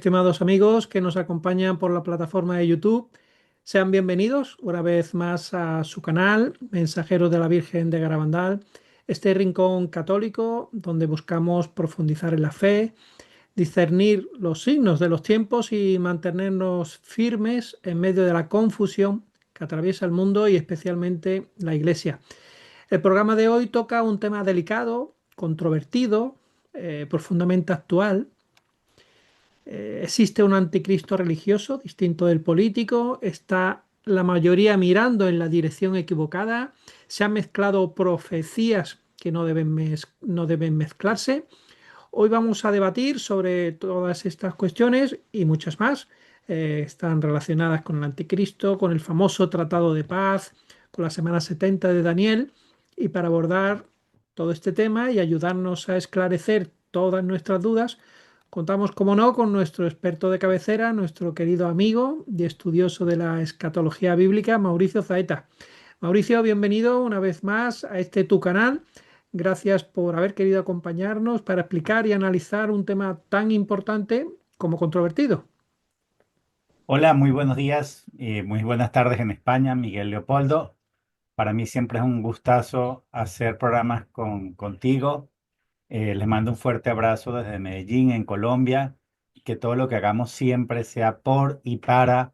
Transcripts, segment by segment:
estimados amigos que nos acompañan por la plataforma de YouTube. Sean bienvenidos una vez más a su canal, Mensajeros de la Virgen de Garabandal, este rincón católico donde buscamos profundizar en la fe, discernir los signos de los tiempos y mantenernos firmes en medio de la confusión que atraviesa el mundo y especialmente la Iglesia. El programa de hoy toca un tema delicado, controvertido, profundamente actual. Existe un anticristo religioso distinto del político, está la mayoría mirando en la dirección equivocada, se han mezclado profecías que no deben mezclarse. Hoy vamos a debatir sobre todas estas cuestiones y muchas más. Están relacionadas con el anticristo, con el famoso Tratado de Paz, con la Semana 70 de Daniel. Y para abordar todo este tema y ayudarnos a esclarecer todas nuestras dudas, contamos, como no, con nuestro experto de cabecera, nuestro querido amigo y estudioso de la escatología bíblica, Mauricio Zaeta. Mauricio, bienvenido una vez más a este tu canal. Gracias por haber querido acompañarnos para explicar y analizar un tema tan importante como controvertido. Hola, muy buenos días y muy buenas tardes en España, Miguel Leopoldo. Para mí siempre es un gustazo hacer programas contigo. Les mando un fuerte abrazo desde Medellín, en Colombia, y que todo lo que hagamos siempre sea por y para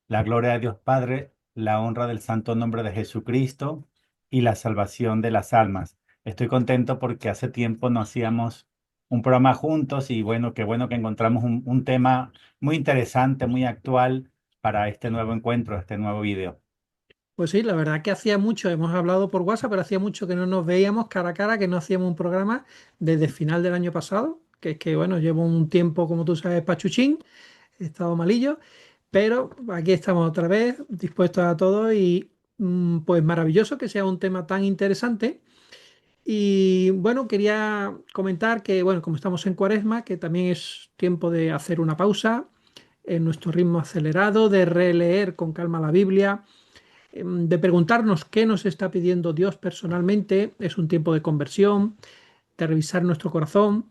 la gloria de Dios Padre, la honra del santo nombre de Jesucristo y la salvación de las almas. Estoy contento porque hace tiempo no hacíamos un programa juntos y bueno que encontramos un tema muy interesante, muy actual para este nuevo encuentro, este nuevo video. Pues sí, la verdad que hacía mucho, hemos hablado por WhatsApp, pero hacía mucho que no nos veíamos cara a cara, que no hacíamos un programa desde final del año pasado, que es que, bueno, llevo un tiempo, como tú sabes, pachuchín, he estado malillo, pero aquí estamos otra vez, dispuestos a todo y pues maravilloso que sea un tema tan interesante. Y bueno, quería comentar que, bueno, como estamos en Cuaresma, que también es tiempo de hacer una pausa en nuestro ritmo acelerado, de releer con calma la Biblia, de preguntarnos qué nos está pidiendo Dios personalmente. Es un tiempo de conversión, de revisar nuestro corazón.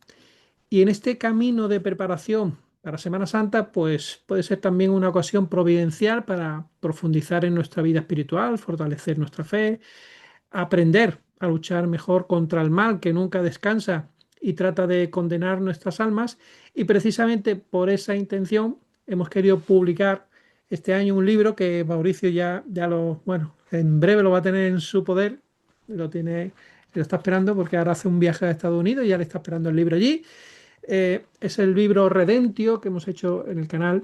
Y en este camino de preparación para Semana Santa, pues puede ser también una ocasión providencial para profundizar en nuestra vida espiritual, fortalecer nuestra fe, aprender a luchar mejor contra el mal que nunca descansa y trata de condenar nuestras almas. Y precisamente por esa intención hemos querido publicar este año un libro que Mauricio bueno, en breve lo va a tener en su poder, lo está esperando porque ahora hace un viaje a Estados Unidos y ya le está esperando el libro allí. Es el libro Redentio que hemos hecho en el canal.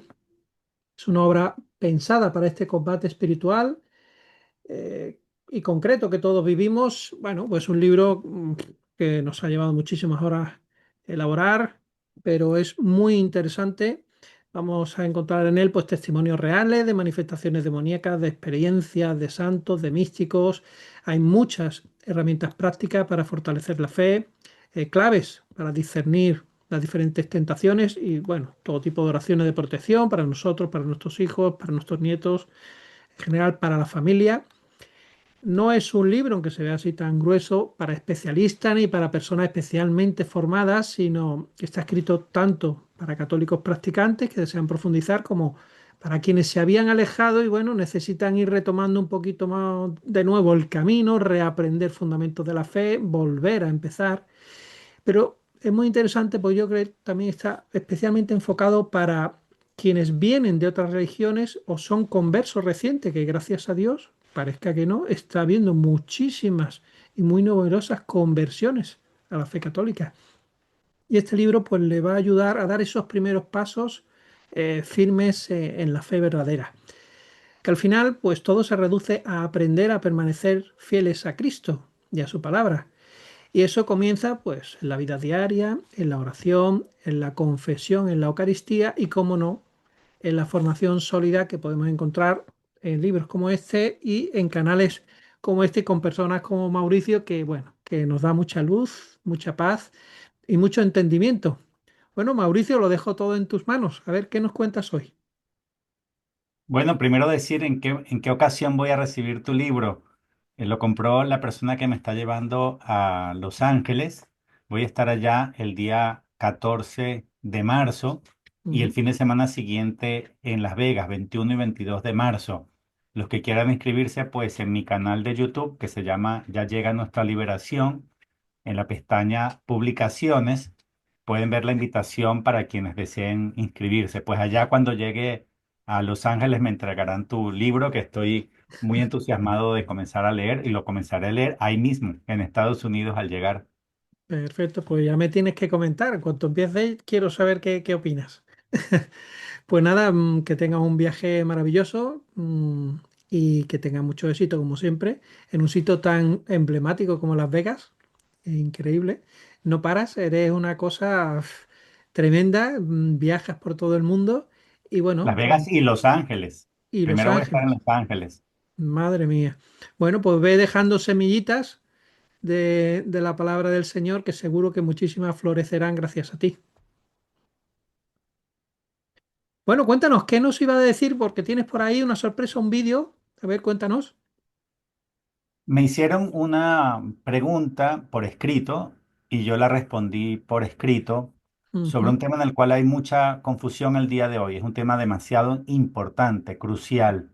Es una obra pensada para este combate espiritual eh, y concreto que todos vivimos. Bueno, pues un libro que nos ha llevado muchísimas horas elaborar, pero es muy interesante. Vamos a encontrar en él pues testimonios reales de manifestaciones demoníacas, de experiencias de santos, de místicos. Hay muchas herramientas prácticas para fortalecer la fe, claves para discernir las diferentes tentaciones y bueno, todo tipo de oraciones de protección para nosotros, para nuestros hijos, para nuestros nietos, en general para la familia. No es un libro, aunque se vea así tan grueso, para especialistas ni para personas especialmente formadas, sino que está escrito tanto para católicos practicantes que desean profundizar como para quienes se habían alejado y bueno, necesitan ir retomando un poquito más de nuevo el camino, reaprender fundamentos de la fe, volver a empezar. Pero es muy interesante porque yo creo que también está especialmente enfocado para quienes vienen de otras religiones o son conversos recientes, que gracias a Dios, parezca que no, está habiendo muchísimas y muy numerosas conversiones a la fe católica. Y este libro pues le va a ayudar a dar esos primeros pasos firmes en la fe verdadera. Que al final pues todo se reduce a aprender a permanecer fieles a Cristo y a su palabra. Y eso comienza pues en la vida diaria, en la oración, en la confesión, en la Eucaristía y, como no, en la formación sólida que podemos encontrar en libros como este y en canales como este con personas como Mauricio que, bueno, que nos da mucha luz, mucha paz y mucho entendimiento. Bueno, Mauricio, lo dejo todo en tus manos. A ver qué nos cuentas hoy. Bueno, primero decir en qué ocasión voy a recibir tu libro. Lo compró la persona que me está llevando a Los Ángeles. Voy a estar allá el día 14 de marzo. y el Ujú. fin de semana siguiente en Las Vegas, 21 y 22 de marzo. Los que quieran inscribirse, pues en mi canal de YouTube, que se llama Ya llega nuestra liberación, en la pestaña Publicaciones, pueden ver la invitación para quienes deseen inscribirse. Pues allá cuando llegue a Los Ángeles me entregarán tu libro, que estoy muy entusiasmado de comenzar a leer y lo comenzaré a leer ahí mismo, en Estados Unidos al llegar. Perfecto, pues ya me tienes que comentar. En cuanto empieces, quiero saber qué opinas. Pues nada, que tengas un viaje maravilloso, y que tengas mucho éxito, como siempre, en un sitio tan emblemático como Las Vegas. Increíble. No paras, eres una cosa tremenda, viajas por todo el mundo y Las bueno, Vegas y Los Ángeles. y Los Primero voy a estar en Ángeles. Los Ángeles. Madre mía. Bueno, pues ve dejando semillitas de la palabra del Señor, que seguro que muchísimas florecerán gracias a ti. Bueno, cuéntanos, ¿qué nos iba a decir? Porque tienes por ahí una sorpresa, un vídeo. A ver, cuéntanos. Me hicieron una pregunta por escrito y yo la respondí por escrito sobre Ujú, un tema en el cual hay mucha confusión el día de hoy. Es un tema demasiado importante, crucial.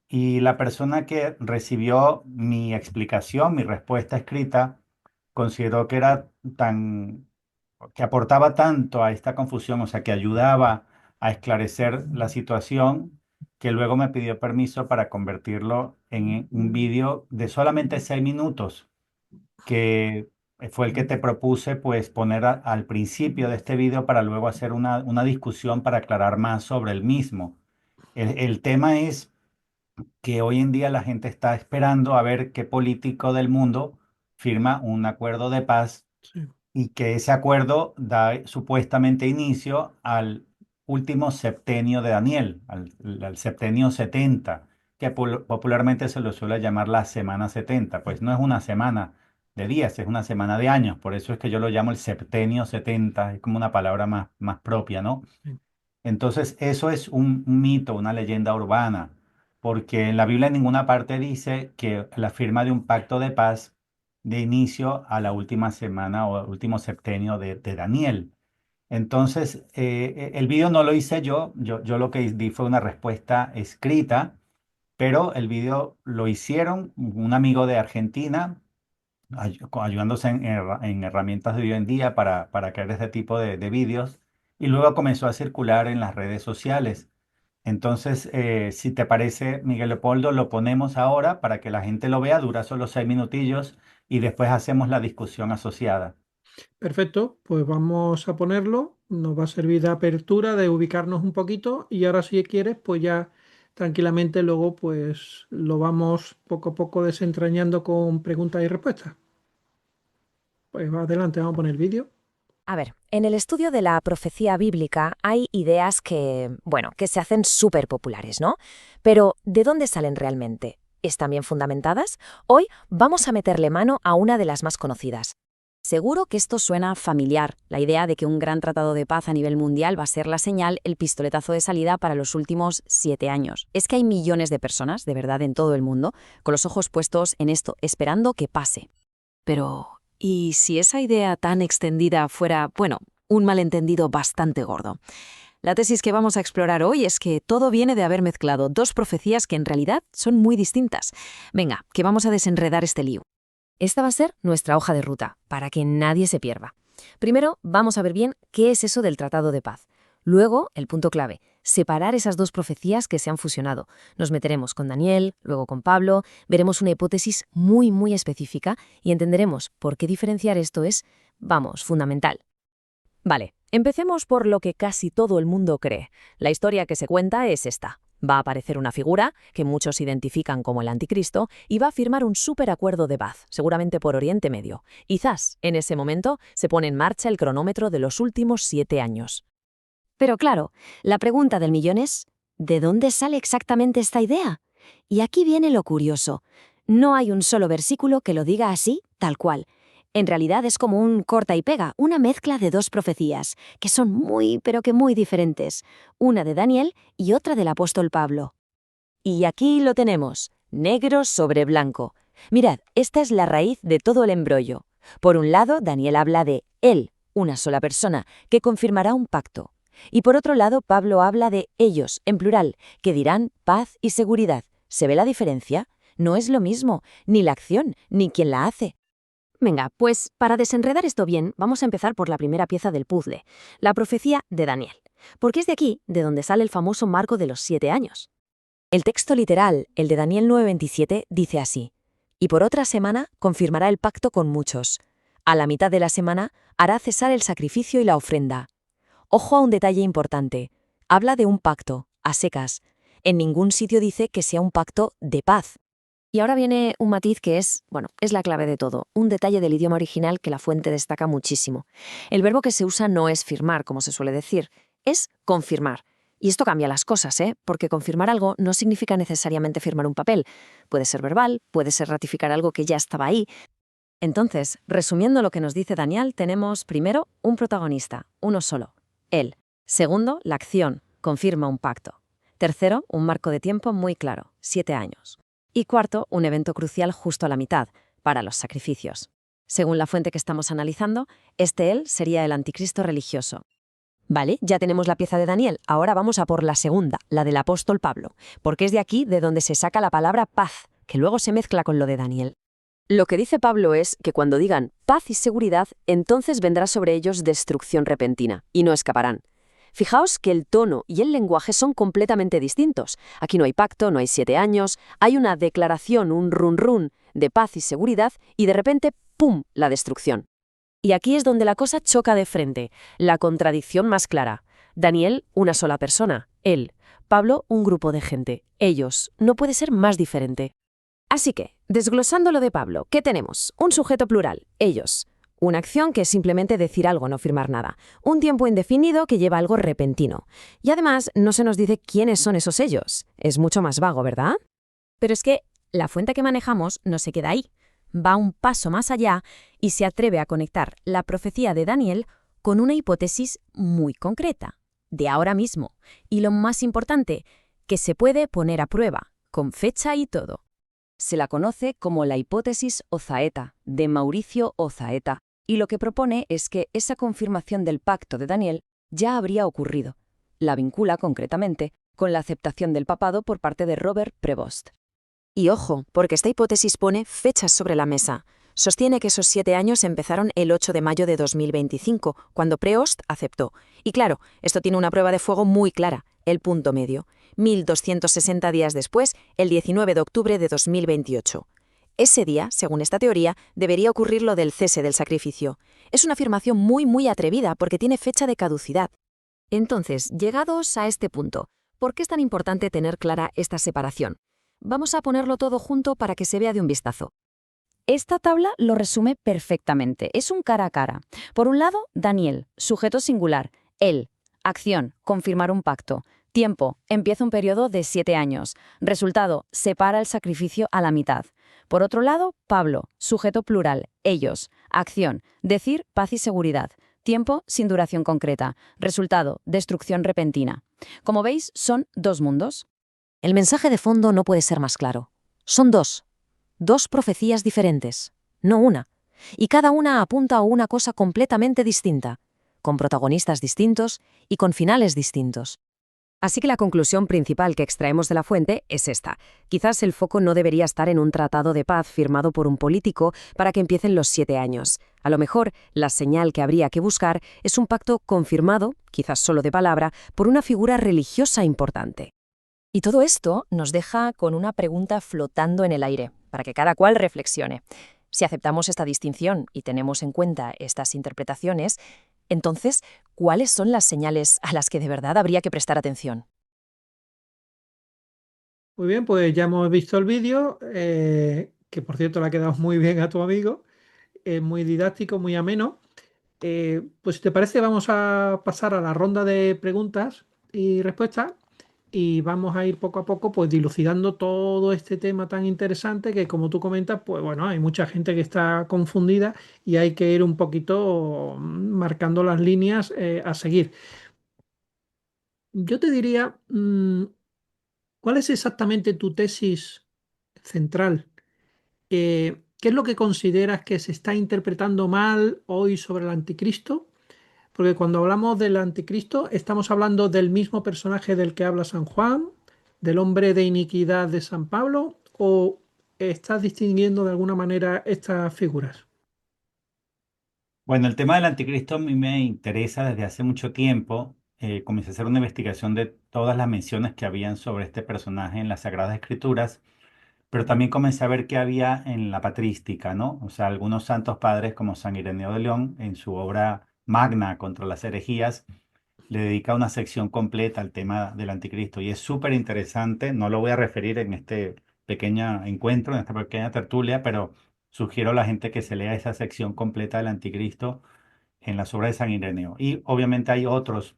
Y la persona que recibió mi explicación, mi respuesta escrita, consideró que era tan, que aportaba tanto a esta confusión, o sea, que ayudaba a esclarecer la situación, que luego me pidió permiso para convertirlo en un vídeo de solamente 6 minutos, que fue el que te propuse, pues, poner al principio de este vídeo para luego hacer una discusión para aclarar más sobre el mismo. El tema es que hoy en día la gente está esperando a ver qué político del mundo firma un acuerdo de paz sí, y que ese acuerdo da supuestamente inicio al último septenio de Daniel, al septenio 70, que popularmente se lo suele llamar la semana 70. Pues no es una semana de días, es una semana de años, por eso es que yo lo llamo el septenio 70, es como una palabra más propia, ¿no? sí. Entonces, eso es un mito, una leyenda urbana, porque en la Biblia en ninguna parte dice que la firma de un pacto de paz de inicio a la última semana o último septenio de Daniel. Entonces, el video no lo hice yo lo que di fue una respuesta escrita, pero el video lo hicieron un amigo de Argentina, ayudándose en herramientas de hoy en día para crear este tipo de vídeos, y luego comenzó a circular en las redes sociales. Entonces, si te parece, Miguel Leopoldo, lo ponemos ahora para que la gente lo vea, dura solo 6 minutillos y después hacemos la discusión asociada. Perfecto, pues vamos a ponerlo. Nos va a servir de apertura, de ubicarnos un poquito y ahora si quieres, pues ya tranquilamente luego pues lo vamos poco a poco desentrañando con preguntas y respuestas. Pues adelante, vamos a poner el vídeo. A ver, en el estudio de la profecía bíblica hay ideas que, bueno, que se hacen súper populares, ¿no? Pero, ¿de dónde salen realmente? ¿Están bien fundamentadas? Hoy vamos a meterle mano a una de las más conocidas. Seguro que esto suena familiar, la idea de que un gran tratado de paz a nivel mundial va a ser la señal, el pistoletazo de salida para los últimos 7 años. Es que hay millones de personas, de verdad, en todo el mundo, con los ojos puestos en esto, esperando que pase. Pero, ¿y si esa idea tan extendida fuera, bueno, un malentendido bastante gordo? La tesis que vamos a explorar hoy es que todo viene de haber mezclado dos profecías que en realidad son muy distintas. Venga, que vamos a desenredar este lío. Esta va a ser nuestra hoja de ruta, para que nadie se pierda. Primero, vamos a ver bien qué es eso del Tratado de Paz. Luego, el punto clave, separar esas dos profecías que se han fusionado. Nos meteremos con Daniel, luego con Pablo, veremos una hipótesis muy específica y entenderemos por qué diferenciar esto es, vamos, fundamental. Vale, empecemos por lo que casi todo el mundo cree. La historia que se cuenta es esta. Va a aparecer una figura, que muchos identifican como el anticristo, y va a firmar un superacuerdo de paz, seguramente por Oriente Medio. Y zas, en ese momento, se pone en marcha el cronómetro de los últimos 7 años. Pero claro, la pregunta del millón es, ¿de dónde sale exactamente esta idea? Y aquí viene lo curioso. No hay un solo versículo que lo diga así, tal cual. En realidad es como un corta y pega, una mezcla de dos profecías, que son muy, pero que muy diferentes. Una de Daniel y otra del apóstol Pablo. Y aquí lo tenemos, negro sobre blanco. Mirad, esta es la raíz de todo el embrollo. Por un lado, Daniel habla de él, una sola persona, que confirmará un pacto. Y por otro lado, Pablo habla de ellos, en plural, que dirán paz y seguridad. ¿Se ve la diferencia? No es lo mismo, ni la acción, ni quien la hace. Venga, pues para desenredar esto bien, vamos a empezar por la primera pieza del puzzle, la profecía de Daniel. Porque es de aquí de donde sale el famoso marco de los 7 años. El texto literal, el de Daniel 9:27, dice así: y por otra semana confirmará el pacto con muchos. A la mitad de la semana hará cesar el sacrificio y la ofrenda. Ojo a un detalle importante. Habla de un pacto, a secas. En ningún sitio dice que sea un pacto de paz. Y ahora viene un matiz que es, bueno, es la clave de todo, un detalle del idioma original que la fuente destaca muchísimo. El verbo que se usa no es firmar, como se suele decir, es confirmar. Y esto cambia las cosas, ¿eh? Porque confirmar algo no significa necesariamente firmar un papel. Puede ser verbal, puede ser ratificar algo que ya estaba ahí. Entonces, resumiendo lo que nos dice Daniel, tenemos primero un protagonista, uno solo, él. Segundo, la acción, confirma un pacto. Tercero, un marco de tiempo muy claro, 7 años. Y cuarto, un evento crucial justo a la mitad, para los sacrificios. Según la fuente que estamos analizando, este él sería el anticristo religioso. Vale, ya tenemos la pieza de Daniel, ahora vamos a por la segunda, la del apóstol Pablo, porque es de aquí de donde se saca la palabra paz, que luego se mezcla con lo de Daniel. Lo que dice Pablo es que cuando digan paz y seguridad, entonces vendrá sobre ellos destrucción repentina, y no escaparán. Fijaos que el tono y el lenguaje son completamente distintos. Aquí no hay pacto, no hay 7 años, hay una declaración, un run de paz y seguridad, y de repente, ¡pum!, la destrucción. Y aquí es donde la cosa choca de frente, la contradicción más clara. Daniel, una sola persona, él. Pablo, un grupo de gente, ellos. No puede ser más diferente. Así que, desglosando lo de Pablo, ¿qué tenemos? Un sujeto plural, ellos. Una acción que es simplemente decir algo, no firmar nada. Un tiempo indefinido que lleva algo repentino. Y además, no se nos dice quiénes son esos ellos. Es mucho más vago, ¿verdad? Pero es que la fuente que manejamos no se queda ahí. Va un paso más allá y se atreve a conectar la profecía de Daniel con una hipótesis muy concreta, de ahora mismo. Y lo más importante, que se puede poner a prueba, con fecha y todo. Se la conoce como la hipótesis Ozaeta, de Mauricio Ozaeta, y lo que propone es que esa confirmación del pacto de Daniel ya habría ocurrido. La vincula, concretamente, con la aceptación del papado por parte de Robert Prevost. Y ojo, porque esta hipótesis pone fechas sobre la mesa. Sostiene que esos 7 años empezaron el 8 de mayo de 2025, cuando Prevost aceptó. Y claro, esto tiene una prueba de fuego muy clara, el punto medio. 1260 días después, el 19 de octubre de 2028. Ese día, según esta teoría, debería ocurrir lo del cese del sacrificio. Es una afirmación muy atrevida porque tiene fecha de caducidad. Entonces, llegados a este punto, ¿por qué es tan importante tener clara esta separación? Vamos a ponerlo todo junto para que se vea de un vistazo. Esta tabla lo resume perfectamente. Es un cara a cara. Por un lado, Daniel, sujeto singular. Él, acción, confirmar un pacto. Tiempo, empieza un periodo de 7 años. Resultado, separa el sacrificio a la mitad. Por otro lado, Pablo, sujeto plural. Ellos, acción, decir paz y seguridad. Tiempo sin duración concreta. Resultado, destrucción repentina. Como veis, son 2 mundos. El mensaje de fondo no puede ser más claro. Son 2 profecías diferentes, no una. Y cada una apunta a una cosa completamente distinta, con protagonistas distintos y con finales distintos. Así que la conclusión principal que extraemos de la fuente es esta. Quizás el foco no debería estar en un tratado de paz firmado por un político para que empiecen los 7 años. A lo mejor, la señal que habría que buscar es un pacto confirmado, quizás solo de palabra, por una figura religiosa importante. Y todo esto nos deja con una pregunta flotando en el aire, para que cada cual reflexione. Si aceptamos esta distinción y tenemos en cuenta estas interpretaciones, entonces, ¿cuáles son las señales a las que de verdad habría que prestar atención? Muy bien, pues ya hemos visto el vídeo, que por cierto le ha quedado muy bien a tu amigo, muy didáctico, muy ameno. Pues si te parece, vamos a pasar a la ronda de preguntas y respuestas y vamos a ir poco a poco pues dilucidando todo este tema tan interesante que, como tú comentas, pues bueno, hay mucha gente que está confundida y hay que ir un poquito marcando las líneas a seguir. Yo te diría, ¿cuál es exactamente tu tesis central? ¿Qué es lo que consideras que se está interpretando mal hoy sobre el anticristo? Porque cuando hablamos del anticristo, ¿estamos hablando del mismo personaje del que habla San Juan, del hombre de iniquidad de San Pablo, o estás distinguiendo de alguna manera estas figuras? Bueno, el tema del anticristo a mí me interesa desde hace mucho tiempo. Comencé a hacer una investigación de todas las menciones que habían sobre este personaje en las Sagradas Escrituras, pero también comencé a ver qué había en la patrística, ¿no? O sea, algunos santos padres como San Ireneo de León, en su obra magna contra las herejías, le dedica una sección completa al tema del anticristo y es súper interesante. No lo voy a referir en este pequeño encuentro, en esta pequeña tertulia, pero sugiero a la gente que se lea esa sección completa del anticristo en las obras de San Ireneo. Y obviamente hay otros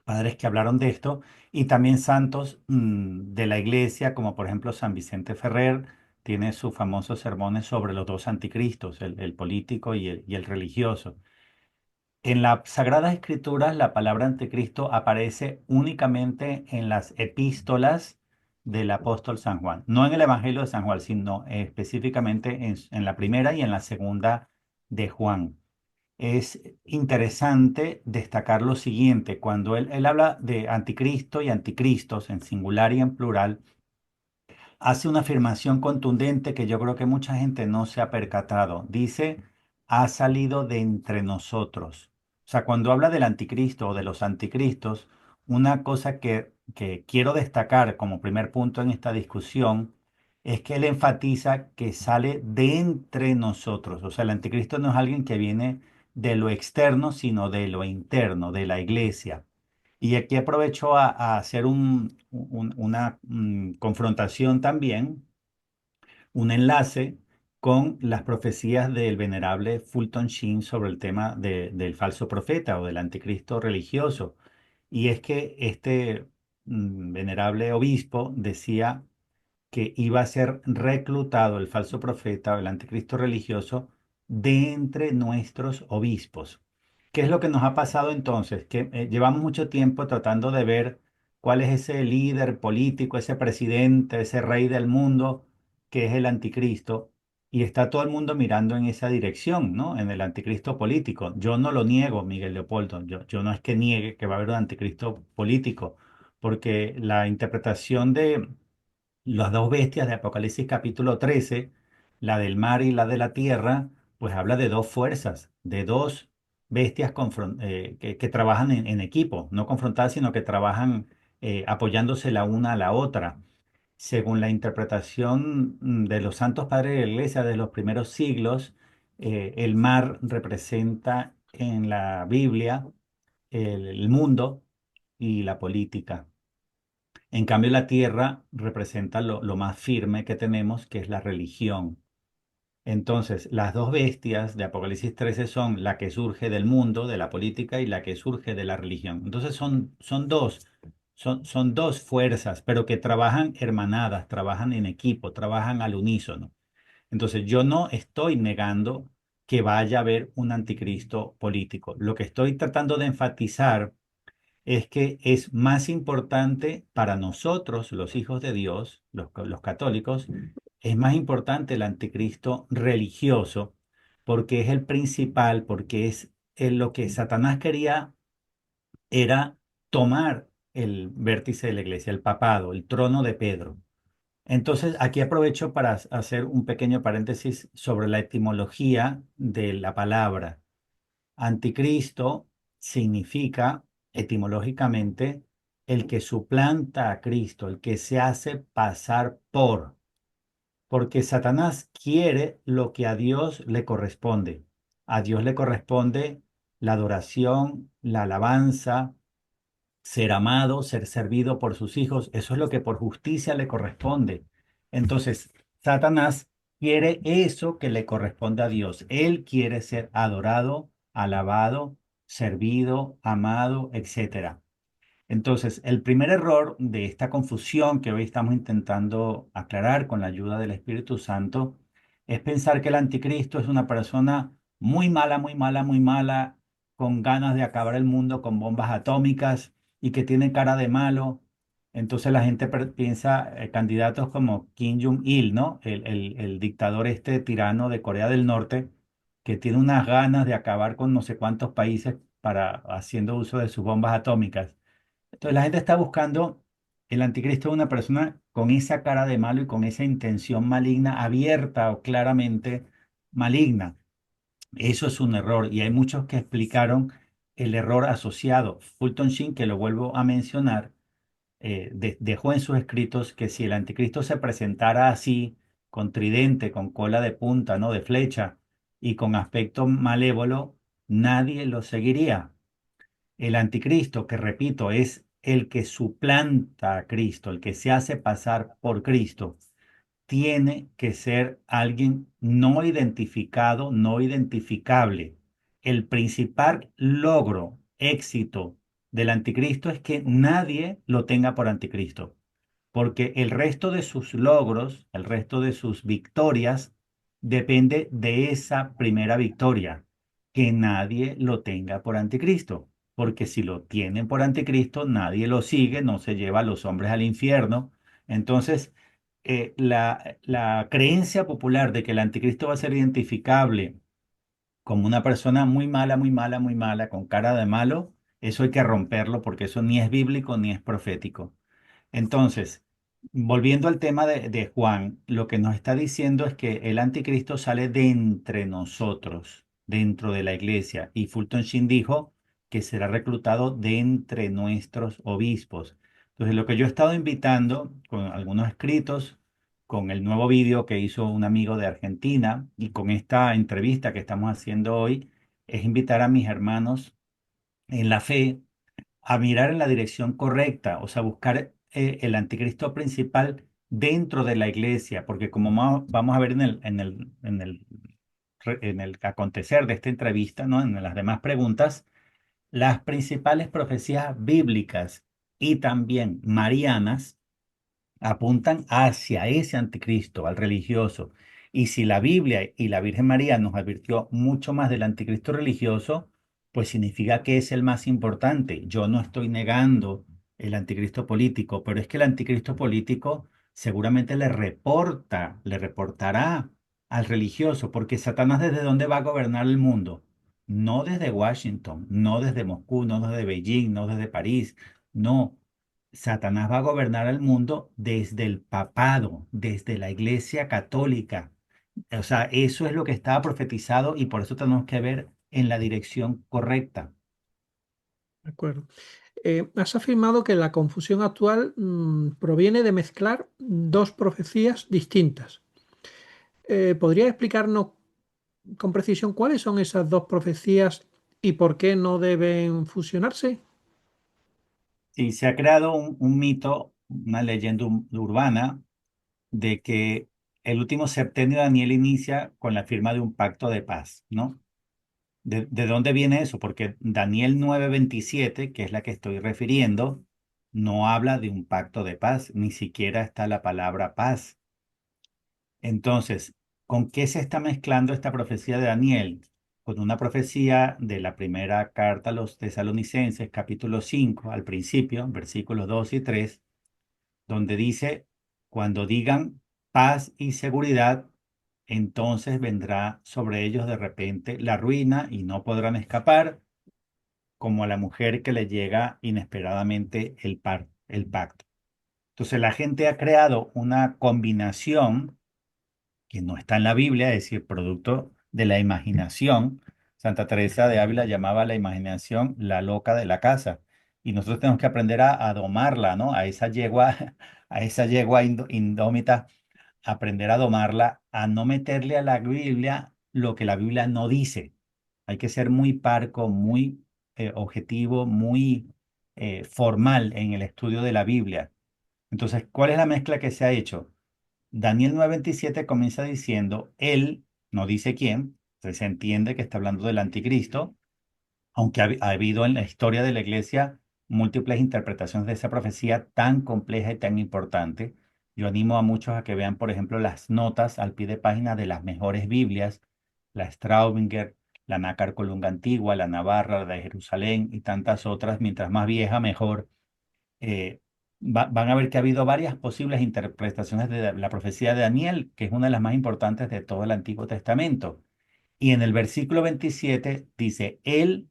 padres que hablaron de esto y también santos de la iglesia, como por ejemplo San Vicente Ferrer, tiene sus famosos sermones sobre los dos anticristos, el político y el religioso. En las Sagradas Escrituras, la palabra anticristo aparece únicamente en las epístolas del apóstol San Juan, no en el Evangelio de San Juan, sino específicamente en la primera y en la segunda de Juan. Es interesante destacar lo siguiente, cuando él habla de anticristo y anticristos en singular y en plural, hace una afirmación contundente que yo creo que mucha gente no se ha percatado. Dice, ha salido de entre nosotros. O sea, cuando habla del anticristo o de los anticristos, una cosa que quiero destacar como primer punto en esta discusión es que él enfatiza que sale de entre nosotros. O sea, el anticristo no es alguien que viene de lo externo, sino de lo interno, de la iglesia. Y aquí aprovecho a hacer una confrontación también, un enlace con las profecías del venerable Fulton Sheen sobre el tema del falso profeta o del anticristo religioso. Y es que este venerable obispo decía que iba a ser reclutado el falso profeta o el anticristo religioso de entre nuestros obispos. ¿Qué es lo que nos ha pasado entonces? Que llevamos mucho tiempo tratando de ver cuál es ese líder político, ese presidente, ese rey del mundo que es el anticristo. Y está todo el mundo mirando en esa dirección, ¿no? En el anticristo político. Yo no lo niego, Miguel Leopoldo. Yo no es que niegue que va a haber un anticristo político, porque la interpretación de las dos bestias de Apocalipsis capítulo 13, la del mar y la de la tierra, pues habla de dos fuerzas, de dos bestias que trabajan en equipo, no confrontadas, sino que trabajan apoyándose la una a la otra. Según la interpretación de los santos padres de la iglesia de los primeros siglos, el mar representa en la Biblia el mundo y la política. En cambio, la tierra representa lo más firme que tenemos, que es la religión. Entonces, las dos bestias de Apocalipsis 13 son la que surge del mundo, de la política, y la que surge de la religión. Entonces, son dos fuerzas, pero que trabajan hermanadas, trabajan en equipo, trabajan al unísono. Entonces, yo no estoy negando que vaya a haber un anticristo político. Lo que estoy tratando de enfatizar es que es más importante para nosotros, los hijos de Dios, los católicos, es más importante el anticristo religioso, porque es el principal, porque es lo que Satanás quería era tomar el vértice de la iglesia, el papado, el trono de Pedro. Entonces, aquí aprovecho para hacer un pequeño paréntesis sobre la etimología de la palabra. Anticristo significa etimológicamente el que suplanta a Cristo, el que se hace pasar por, porque Satanás quiere lo que a Dios le corresponde. A Dios le corresponde la adoración, la alabanza, ser amado, ser servido por sus hijos. Eso es lo que por justicia le corresponde. Entonces, Satanás quiere eso que le corresponde a Dios. Él quiere ser adorado, alabado, servido, amado, etcétera. Entonces, el primer error de esta confusión que hoy estamos intentando aclarar con la ayuda del Espíritu Santo es pensar que el anticristo es una persona muy mala, muy mala, muy mala, con ganas de acabar el mundo con bombas atómicas y que tiene cara de malo. Entonces la gente piensa candidatos como Kim Jong-il, ¿no? El dictador este tirano de Corea del Norte, que tiene unas ganas de acabar con no sé cuántos países haciendo uso de sus bombas atómicas. Entonces la gente está buscando el anticristo de una persona con esa cara de malo y con esa intención maligna, abierta o claramente maligna. Eso es un error y hay muchos que explicaron el error asociado. Fulton Sheen, que lo vuelvo a mencionar, dejó en sus escritos que si el anticristo se presentara así, con tridente, con cola de punta, ¿no? De flecha y con aspecto malévolo, nadie lo seguiría. El anticristo, que repito, es el que suplanta a Cristo, el que se hace pasar por Cristo, tiene que ser alguien no identificado, no identificable. El principal logro, éxito del anticristo es que nadie lo tenga por anticristo, porque el resto de sus logros, el resto de sus victorias, depende de esa primera victoria, que nadie lo tenga por anticristo, porque si lo tienen por anticristo, nadie lo sigue, no se lleva a los hombres al infierno. Entonces, la creencia popular de que el anticristo va a ser identificable como una persona muy mala, muy mala, muy mala, con cara de malo, eso hay que romperlo porque eso ni es bíblico ni es profético. Entonces, volviendo al tema de Juan, lo que nos está diciendo es que el anticristo sale de entre nosotros, dentro de la iglesia, y Fulton Sheen dijo que será reclutado de entre nuestros obispos. Entonces, lo que yo he estado invitando con algunos escritos, con el nuevo vídeo que hizo un amigo de Argentina y con esta entrevista que estamos haciendo hoy, es invitar a mis hermanos en la fe a mirar en la dirección correcta, o sea, buscar el anticristo principal dentro de la iglesia, porque como vamos a ver en el acontecer de esta entrevista, ¿no? En las demás preguntas, las principales profecías bíblicas y también marianas apuntan hacia ese anticristo, al religioso. Y si la Biblia y la Virgen María nos advirtió mucho más del anticristo religioso, pues significa que es el más importante. Yo no estoy negando el anticristo político, pero es que el anticristo político seguramente le reportará al religioso, porque Satanás ¿desde dónde va a gobernar el mundo? No desde Washington, no desde Moscú, no desde Beijing, no desde París, no. Satanás va a gobernar el mundo desde el papado, desde la Iglesia Católica. O sea, eso es lo que estaba profetizado y por eso tenemos que ver en la dirección correcta. De acuerdo. Has afirmado que la confusión actual proviene de mezclar dos profecías distintas. ¿Podría explicarnos con precisión cuáles son esas dos profecías y por qué no deben fusionarse? Sí, se ha creado un mito, una leyenda urbana de que el último septenio de Daniel inicia con la firma de un pacto de paz, ¿no? ¿De dónde viene eso? Porque Daniel 9:27, que es la que estoy refiriendo, no habla de un pacto de paz, ni siquiera está la palabra paz. Entonces, ¿con qué se está mezclando esta profecía de Daniel? Con una profecía de la primera carta a los tesalonicenses, capítulo 5, al principio, versículos 2 y 3, donde dice, cuando digan paz y seguridad, entonces vendrá sobre ellos de repente la ruina y no podrán escapar, como a la mujer que le llega inesperadamente el pacto. Entonces la gente ha creado una combinación que no está en la Biblia, es decir, producto de la imaginación. Santa Teresa de Ávila llamaba a la imaginación la loca de la casa. Y nosotros tenemos que aprender a domarla, ¿no? A esa yegua, a esa yegua indómita, aprender a domarla, a no meterle a la Biblia lo que la Biblia no dice. Hay que ser muy parco, muy objetivo, muy formal en el estudio de la Biblia. Entonces, ¿cuál es la mezcla que se ha hecho? Daniel 9:27 comienza diciendo, él, no dice quién, entonces se entiende que está hablando del anticristo, aunque ha habido en la historia de la iglesia múltiples interpretaciones de esa profecía tan compleja y tan importante. Yo animo a muchos a que vean, por ejemplo, las notas al pie de página de las mejores Biblias, la Straubinger, la Nácar Colunga Antigua, la Navarra, la de Jerusalén y tantas otras, mientras más vieja, mejor. eh, Van a ver que ha habido varias posibles interpretaciones de la profecía de Daniel, que es una de las más importantes de todo el Antiguo Testamento. Y en el versículo 27 dice, él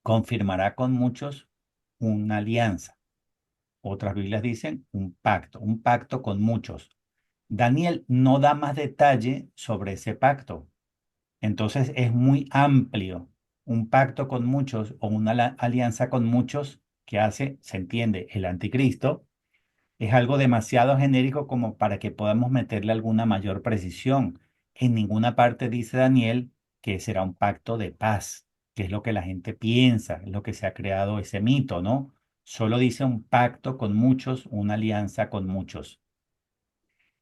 confirmará con muchos una alianza. Otras Biblias dicen un pacto con muchos. Daniel no da más detalle sobre ese pacto. Entonces es muy amplio. Un pacto con muchos o una alianza con muchos que hace, se entiende, el anticristo, es algo demasiado genérico como para que podamos meterle alguna mayor precisión. En ninguna parte dice Daniel que será un pacto de paz, que es lo que la gente piensa, es lo que se ha creado ese mito, ¿no? Solo dice un pacto con muchos, una alianza con muchos.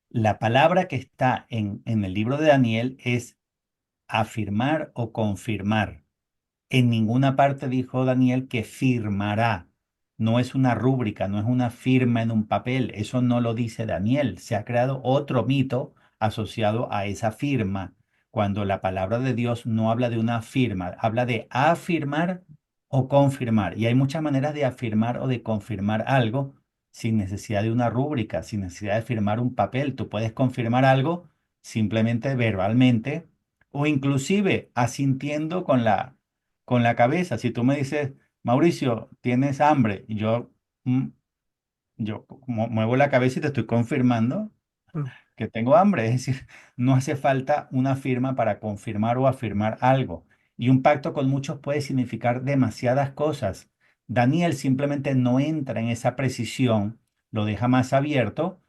La palabra que está en el libro de Daniel es afirmar o confirmar. En ninguna parte dijo Daniel que firmará. No es una rúbrica, no es una firma en un papel. Eso no lo dice Daniel. Se ha creado otro mito asociado a esa firma. Cuando la palabra de Dios no habla de una firma, habla de afirmar o confirmar. Y hay muchas maneras de afirmar o de confirmar algo sin necesidad de una rúbrica, sin necesidad de firmar un papel. Tú puedes confirmar algo simplemente verbalmente o inclusive asintiendo con la cabeza. Si tú me dices, Mauricio, tienes hambre, y mm, yo muevo la cabeza y te estoy confirmando Mm. que tengo hambre. Es decir, no hace falta una firma para confirmar o afirmar algo. Y un pacto con muchos puede significar demasiadas cosas. Daniel simplemente no entra en esa precisión, lo deja más abierto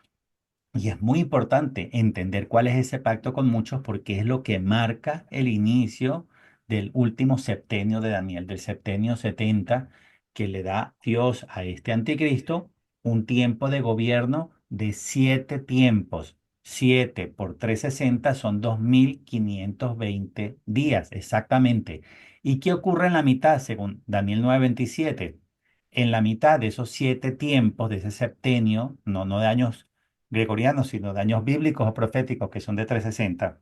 y es muy importante entender cuál es ese pacto con muchos porque es lo que marca el inicio del último septenio de Daniel, del septenio 70, que le da Dios a este anticristo un tiempo de gobierno de 7 tiempos. 7 por 360 son 2520 días, exactamente. ¿Y qué ocurre en la mitad, según Daniel 9:27? En la mitad de esos 7 tiempos, de ese septenio, no de años gregorianos, sino de años bíblicos o proféticos que son de 360,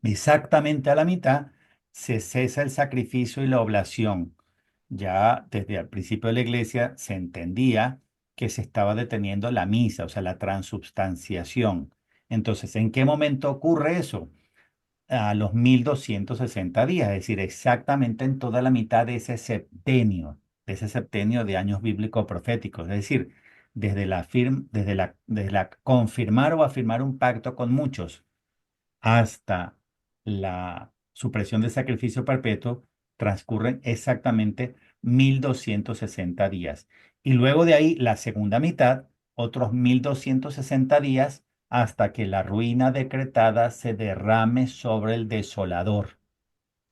exactamente a la mitad se cesa el sacrificio y la oblación. Ya desde el principio de la iglesia se entendía que se estaba deteniendo la misa, o sea, la transubstanciación. Entonces, ¿en qué momento ocurre eso? A los 1260 días, es decir, exactamente en toda la mitad de ese septenio de años bíblicos proféticos, es decir, desde la confirmar o afirmar un pacto con muchos hasta la supresión del sacrificio perpetuo, transcurren exactamente 1260 días. Y luego de ahí, la segunda mitad, otros 1260 días, hasta que la ruina decretada se derrame sobre el desolador.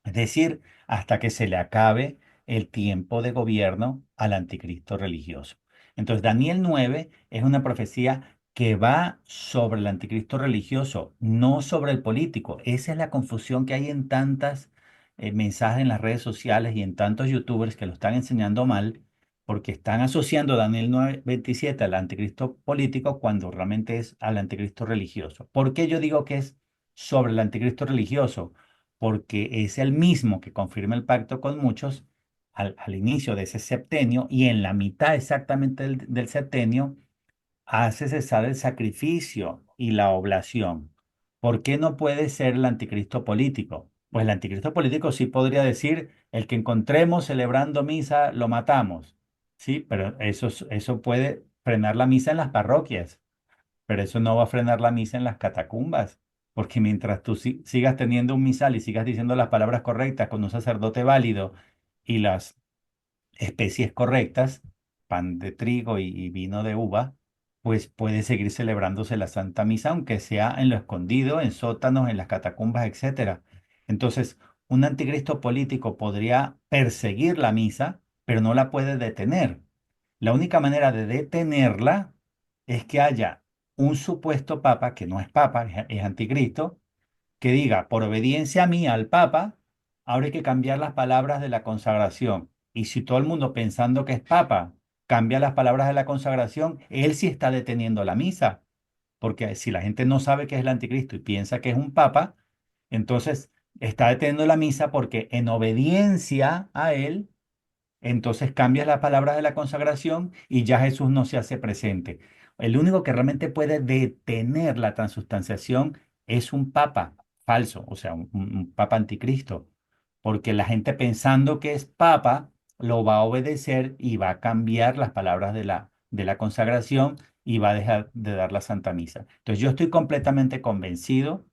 Es decir, hasta que se le acabe el tiempo de gobierno al anticristo religioso. Entonces, Daniel 9 es una profecía que va sobre el anticristo religioso, no sobre el político. Esa es la confusión que hay en tantas mensajes en las redes sociales y en tantos youtubers que lo están enseñando mal, porque están asociando Daniel 9:27 al anticristo político cuando realmente es al anticristo religioso. ¿Por qué yo digo que es sobre el anticristo religioso? Porque es el mismo que confirma el pacto con muchos al inicio de ese septenio y en la mitad exactamente del septenio hace cesar el sacrificio y la oblación. ¿Por qué no puede ser el anticristo político? Pues el anticristo político sí podría decir, el que encontremos celebrando misa, lo matamos. Sí, pero eso puede frenar la misa en las parroquias, pero eso no va a frenar la misa en las catacumbas, porque mientras tú sigas teniendo un misal y sigas diciendo las palabras correctas con un sacerdote válido y las especies correctas, pan de trigo y vino de uva, pues puede seguir celebrándose la Santa Misa, aunque sea en lo escondido, en sótanos, en las catacumbas, etcétera. Entonces, un anticristo político podría perseguir la misa, pero no la puede detener. La única manera de detenerla es que haya un supuesto papa, que no es papa, es anticristo, que diga, por obediencia a mí, al papa, ahora hay que cambiar las palabras de la consagración. Y si todo el mundo pensando que es papa cambia las palabras de la consagración, él sí está deteniendo la misa. Porque si la gente no sabe que es el anticristo y piensa que es un papa, entonces está deteniendo la misa porque en obediencia a él entonces cambias las palabras de la consagración y ya Jesús no se hace presente. El único que realmente puede detener la transustanciación es un papa falso, o sea, un papa anticristo, porque la gente pensando que es papa lo va a obedecer y va a cambiar las palabras de la consagración y va a dejar de dar la Santa Misa. Entonces yo estoy completamente convencido,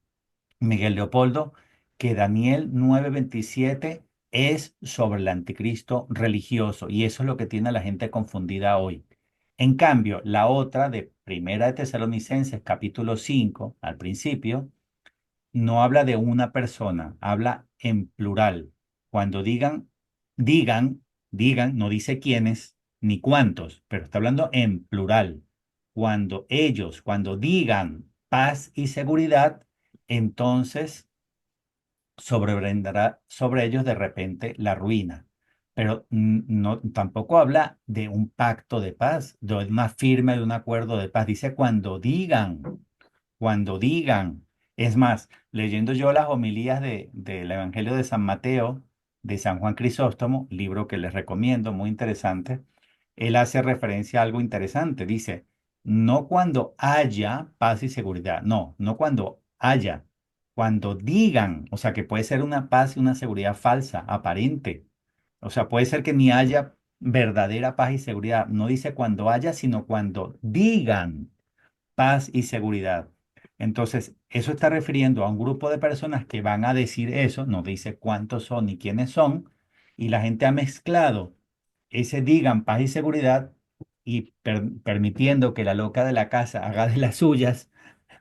Miguel Leopoldo, que Daniel 9:27 es sobre el anticristo religioso y eso es lo que tiene a la gente confundida hoy. En cambio, la otra de Primera de Tesalonicenses, capítulo 5 al principio, no habla de una persona, habla en plural. Cuando digan, digan, no dice quiénes ni cuántos, pero está hablando en plural. Cuando digan paz y seguridad, entonces sobrevendrá sobre ellos de repente la ruina. Pero no, tampoco habla de un pacto de paz, de una firma de un acuerdo de paz. Dice cuando digan. Es más, leyendo yo las homilías del Evangelio de San Mateo, de San Juan Crisóstomo, libro que les recomiendo, muy interesante, él hace referencia a algo interesante. Dice, no cuando haya paz y seguridad, no cuando haya, cuando digan, o sea que puede ser una paz y una seguridad falsa, aparente. O sea, puede ser que ni haya verdadera paz y seguridad. No dice cuando haya, sino cuando digan paz y seguridad. Entonces, eso está refiriendo a un grupo de personas que van a decir eso, no dice cuántos son ni quiénes son, y la gente ha mezclado ese digan paz y seguridad y permitiendo que la loca de la casa haga de las suyas,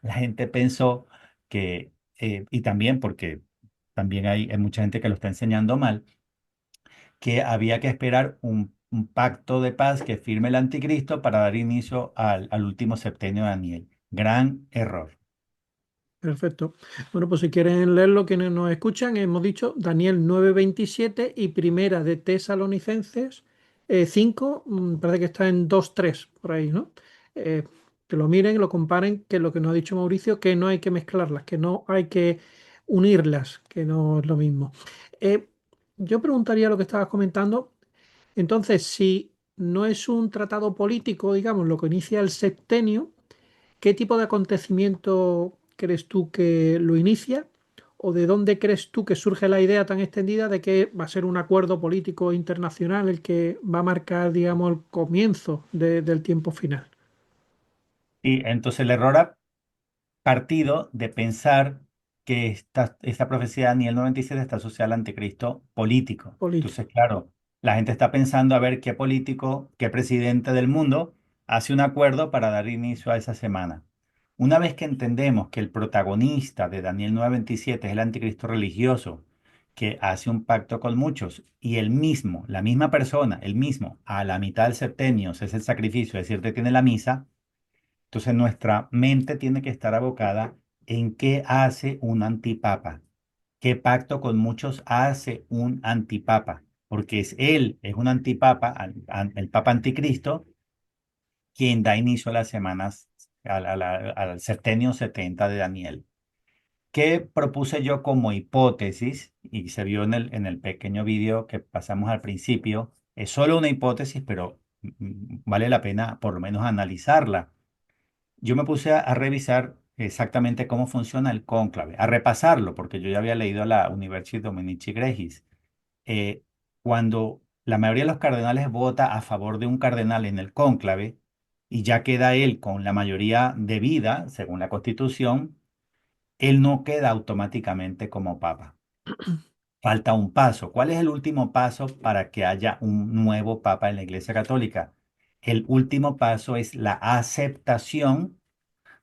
la gente pensó que, y también porque también hay mucha gente que lo está enseñando mal, que había que esperar un pacto de paz que firme el anticristo para dar inicio al último septenio de Daniel. Gran error. Perfecto. Bueno, pues si quieren leerlo, quienes nos escuchan, hemos dicho Daniel 9:27 y Primera de Tesalonicenses 5, parece que está en 2:3 por ahí, ¿no? Eh, que lo miren, lo comparen, que es lo que nos ha dicho Mauricio, que no hay que mezclarlas, que no hay que unirlas, que no es lo mismo. Eh, yo preguntaría lo que estabas comentando. Entonces, si no es un tratado político, digamos, lo que inicia el septenio, ¿qué tipo de acontecimiento crees tú que lo inicia? ¿O de dónde crees tú que surge la idea tan extendida de que va a ser un acuerdo político internacional el que va a marcar, digamos, el comienzo del tiempo final? Y entonces el error ha partido de pensar que esta profecía de Daniel 97 está asociada al anticristo político. Entonces, Político. claro, la gente está pensando a ver qué político, qué presidente del mundo hace un acuerdo para dar inicio a esa semana. Una vez que entendemos que el protagonista de Daniel 9:27 es el anticristo religioso, que hace un pacto con muchos, y el mismo, la misma persona, el mismo, a la mitad del septenio, es el sacrificio, es decir, detiene la misa, entonces nuestra mente tiene que estar abocada en qué hace un antipapa, qué pacto con muchos hace un antipapa, porque es un antipapa, el papa anticristo, quien da inicio a las semanas, al septenio 70 de Daniel. ¿Qué propuse yo como hipótesis? Y se vio en el pequeño vídeo que pasamos al principio. Es solo una hipótesis, pero vale la pena por lo menos analizarla. Yo me puse a revisar exactamente cómo funciona el cónclave, a repasarlo, porque yo ya había leído la Universi Dominici Gregis. Eh, Cuando la mayoría de los cardenales vota a favor de un cardenal en el cónclave y ya queda él con la mayoría de vida, según la Constitución, él no queda automáticamente como papa. Falta un paso. ¿Cuál es el último paso para que haya un nuevo papa en la Iglesia Católica? El último paso es la aceptación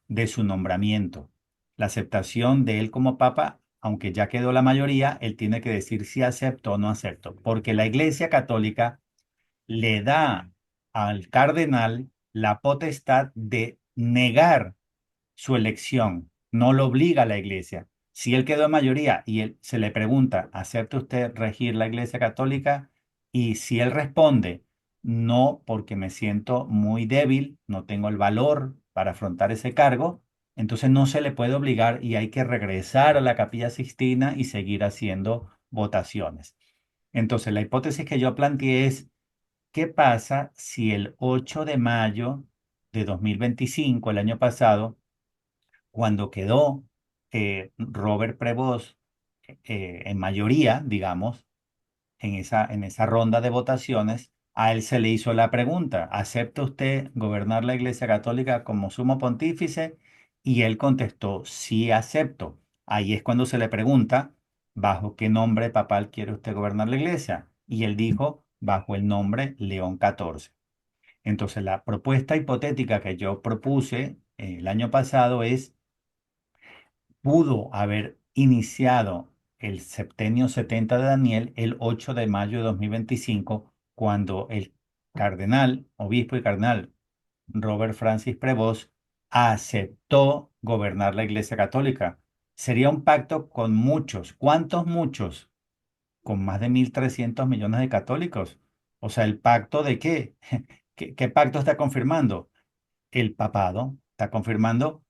de su nombramiento. La aceptación de él como papa, aunque ya quedó la mayoría, él tiene que decir si acepto o no acepto, porque la Iglesia Católica le da al cardenal la potestad de negar su elección, no lo obliga a la Iglesia. Si él quedó en mayoría y él se le pregunta, ¿acepta usted regir la Iglesia Católica? Y si él responde, no, porque me siento muy débil, no tengo el valor para afrontar ese cargo, entonces no se le puede obligar y hay que regresar a la Capilla Sixtina y seguir haciendo votaciones. Entonces, la hipótesis que yo planteé es, ¿qué pasa si el 8 de mayo de 2025, el año pasado, cuando quedó Robert Prevost en mayoría, digamos, en esa ronda de votaciones, a él se le hizo la pregunta, ¿acepta usted gobernar la Iglesia Católica como sumo pontífice? Y él contestó, sí, acepto. Ahí es cuando se le pregunta, ¿bajo qué nombre papal quiere usted gobernar la Iglesia? Y él dijo, bajo el nombre León XIV. Entonces, la propuesta hipotética que yo propuse el año pasado es, pudo haber iniciado el septenio 70 de Daniel el 8 de mayo de 2025, cuando el cardenal, obispo y cardenal Robert Francis Prevost aceptó gobernar la Iglesia Católica. Sería un pacto con muchos. ¿Cuántos muchos? Con más de 1.300 millones de católicos. O sea, ¿el pacto de qué? ¿Qué pacto está confirmando? El papado está confirmando,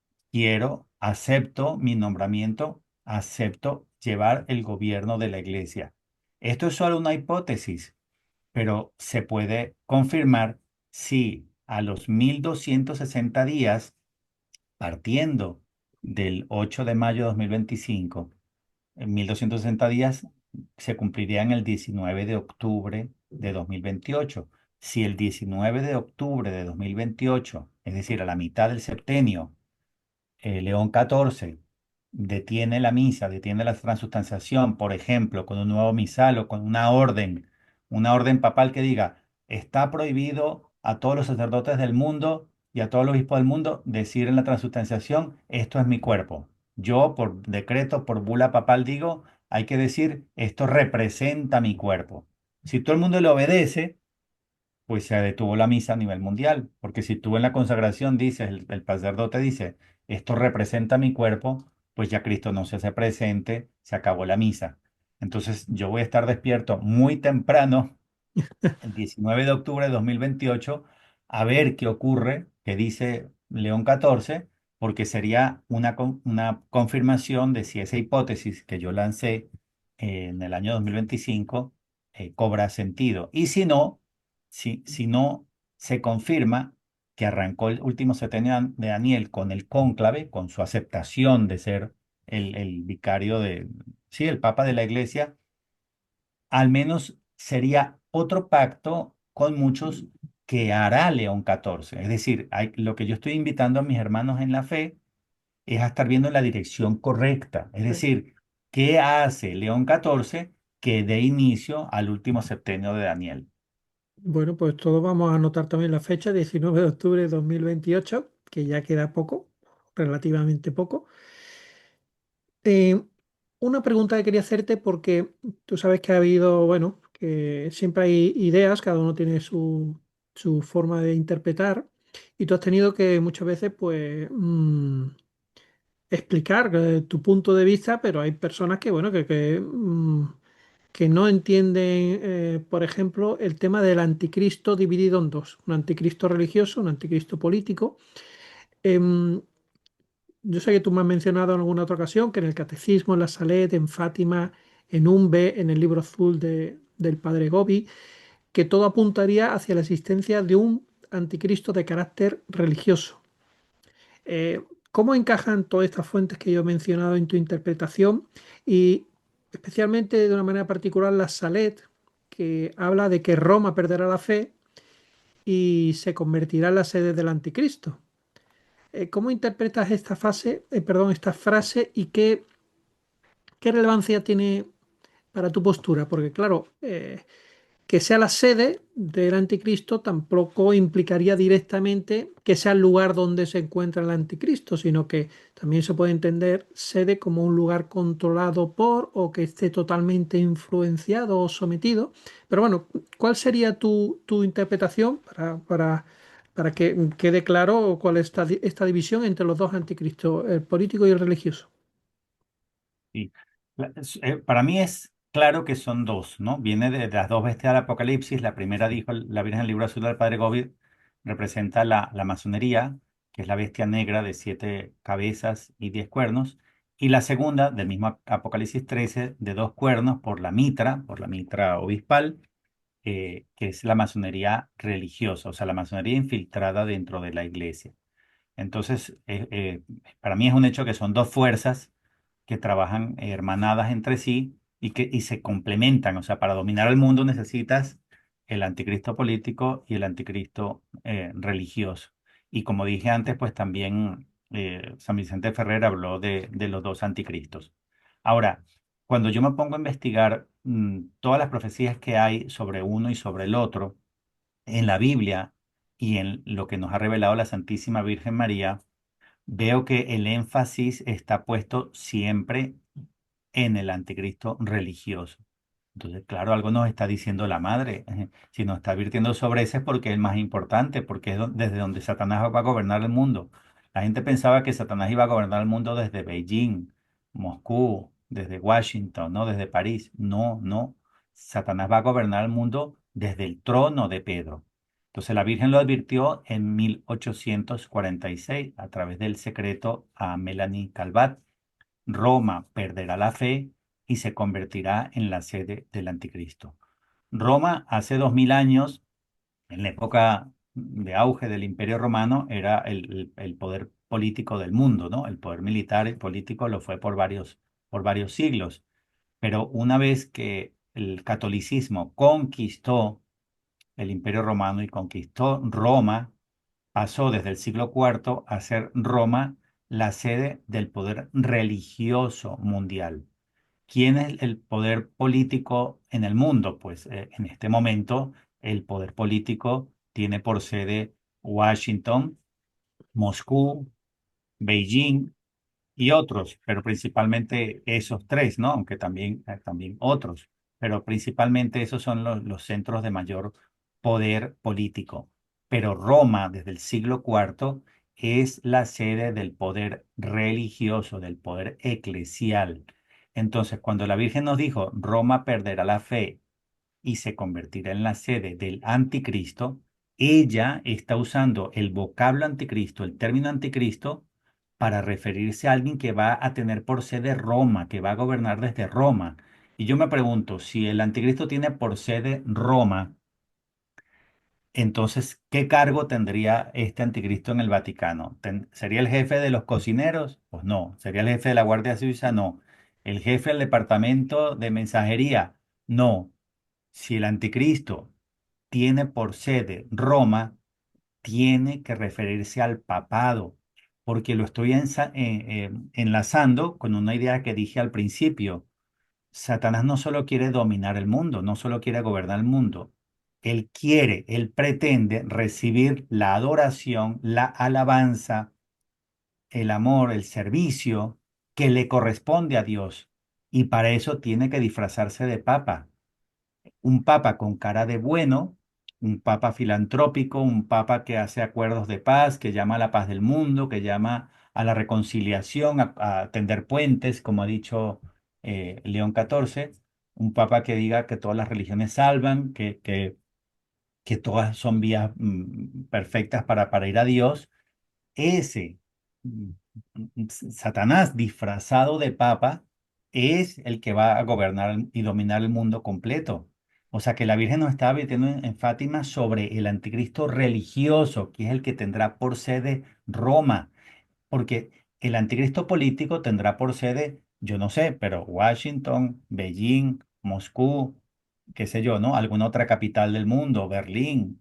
acepto mi nombramiento, acepto llevar el gobierno de la iglesia. Esto es solo una hipótesis, pero se puede confirmar si a los 1.260 días, partiendo del 8 de mayo de 2025, en 1.260 días se cumplirían el 19 de octubre de 2028. Si el 19 de octubre de 2028, es decir, a la mitad del septenio, León XIV detiene la misa, detiene la transubstanciación, por ejemplo, con un nuevo misal o con una orden papal que diga, está prohibido a todos los sacerdotes del mundo y a todos los obispos del mundo decir en la transubstanciación, esto es mi cuerpo. Yo, por decreto, por bula papal, digo, hay que decir, esto representa mi cuerpo. Si todo el mundo le obedece, pues se detuvo la misa a nivel mundial, porque si tú en la consagración dices, el sacerdote dice, esto representa mi cuerpo, pues ya Cristo no se hace presente, se acabó la misa. Entonces yo voy a estar despierto muy temprano, el 19 de octubre de 2028, a ver qué ocurre, qué dice León XIV, porque sería una confirmación de si esa hipótesis que yo lancé en el año 2025 cobra sentido. Y si no se confirma que arrancó el último septenio de Daniel con el cónclave, con su aceptación de ser el vicario sí, el papa de la iglesia, al menos sería otro pacto con muchos que hará León XIV. Es decir, lo que yo estoy invitando a mis hermanos en la fe es a estar viendo la dirección correcta. Es decir, ¿qué hace León XIV que dé inicio al último septenio de Daniel? Bueno, pues todos vamos a anotar también la fecha, 19 de octubre de 2028, que ya queda poco, relativamente poco. Eh, una pregunta que quería hacerte porque tú sabes que ha habido, bueno, que siempre hay ideas, cada uno tiene su forma de interpretar y tú has tenido que muchas veces, pues, explicar tu punto de vista, pero hay personas que, bueno, que no entienden, por ejemplo, el tema del anticristo dividido en dos, un anticristo religioso, un anticristo político. Em, yo sé que tú me has mencionado en alguna otra ocasión que en el Catecismo, en la Salet, en Fátima, en Umbe, en el libro azul del padre Gobi, que todo apuntaría hacia la existencia de un anticristo de carácter religioso. Eh, ¿Cómo encajan todas estas fuentes que yo he mencionado en tu interpretación? Y especialmente de una manera particular la Salet, que habla de que Roma perderá la fe y se convertirá en la sede del anticristo. ¿Cómo interpretas esta esta frase y qué relevancia tiene para tu postura? Porque claro, que sea la sede del anticristo tampoco implicaría directamente que sea el lugar donde se encuentra el anticristo, sino que también se puede entender sede como un lugar controlado por o que esté totalmente influenciado o sometido. Pero bueno, ¿cuál sería tu interpretación para que quede claro cuál es esta división entre los dos anticristos, el político y el religioso? Sí. Para mí es claro que son dos, ¿no? Viene de las dos bestias del Apocalipsis. La primera dijo la Virgen del Libro Azul del Padre Gobi, representa la masonería, que es la bestia negra de 7 cabezas y 10 cuernos. Y la segunda, del mismo Apocalipsis 13, de 2 cuernos por la mitra obispal, que es la masonería religiosa, o sea, la masonería infiltrada dentro de la iglesia. Entonces, para mí es un hecho que son dos fuerzas que trabajan hermanadas entre sí y se complementan. O sea, para dominar el mundo necesitas el anticristo político y el anticristo religioso. Y como dije antes, pues también San Vicente Ferrer habló de los dos anticristos. Ahora, cuando yo me pongo a investigar todas las profecías que hay sobre uno y sobre el otro en la Biblia y en lo que nos ha revelado la Santísima Virgen María, veo que el énfasis está puesto siempre en el anticristo religioso. Entonces, claro, algo nos está diciendo la madre. Si nos está advirtiendo sobre ese es porque es el más importante, porque es desde donde Satanás va a gobernar el mundo. La gente pensaba que Satanás iba a gobernar el mundo desde Beijing, Moscú, desde Washington, ¿no? Desde París. No, no. Satanás va a gobernar el mundo desde el trono de Pedro. Entonces la Virgen lo advirtió en 1846 a través del secreto a Melanie Calvat. Roma perderá la fe y se convertirá en la sede del anticristo. Roma hace 2000 años, en la época de auge del Imperio Romano, era el poder político del mundo, ¿no? El poder militar y político lo fue por varios siglos. Pero una vez que el catolicismo conquistó el Imperio Romano y conquistó Roma, pasó desde el siglo IV a ser Roma la sede del poder religioso mundial. ¿Quién es el poder político en el mundo? Pues en este momento el poder político tiene por sede Washington, Moscú, Beijing y otros, pero principalmente esos tres, ¿no? Aunque también otros, pero principalmente esos son los centros de mayor poder político. Pero Roma, desde el siglo IV, es la sede del poder religioso, del poder eclesial. Entonces, cuando la Virgen nos dijo, Roma perderá la fe y se convertirá en la sede del anticristo, ella está usando el vocablo anticristo, el término anticristo, para referirse a alguien que va a tener por sede Roma, que va a gobernar desde Roma. Y yo me pregunto, si el anticristo tiene por sede Roma, entonces, ¿qué cargo tendría este anticristo en el Vaticano? ¿Sería el jefe de los cocineros? Pues no. ¿Sería el jefe de la Guardia Suiza? No. ¿El jefe del departamento de mensajería? No. Si el anticristo tiene por sede Roma, tiene que referirse al papado, porque lo estoy enlazando con una idea que dije al principio. Satanás no solo quiere dominar el mundo, no solo quiere gobernar el mundo. Él pretende recibir la adoración, la alabanza, el amor, el servicio que le corresponde a Dios. Y para eso tiene que disfrazarse de papa, un papa con cara de bueno, un papa filantrópico, un papa que hace acuerdos de paz, que llama a la paz del mundo, que llama a la reconciliación, a tender puentes, como ha dicho León XIV, un papa que diga que todas las religiones salvan, que todas son vías perfectas para ir a Dios. Ese mm, Satanás disfrazado de papa es el que va a gobernar y dominar el mundo completo. O sea que la Virgen nos está advirtiendo en Fátima sobre el anticristo religioso, que es el que tendrá por sede Roma, porque el anticristo político tendrá por sede, yo no sé, pero Washington, Beijing, Moscú, qué sé yo, ¿no? Alguna otra capital del mundo, Berlín,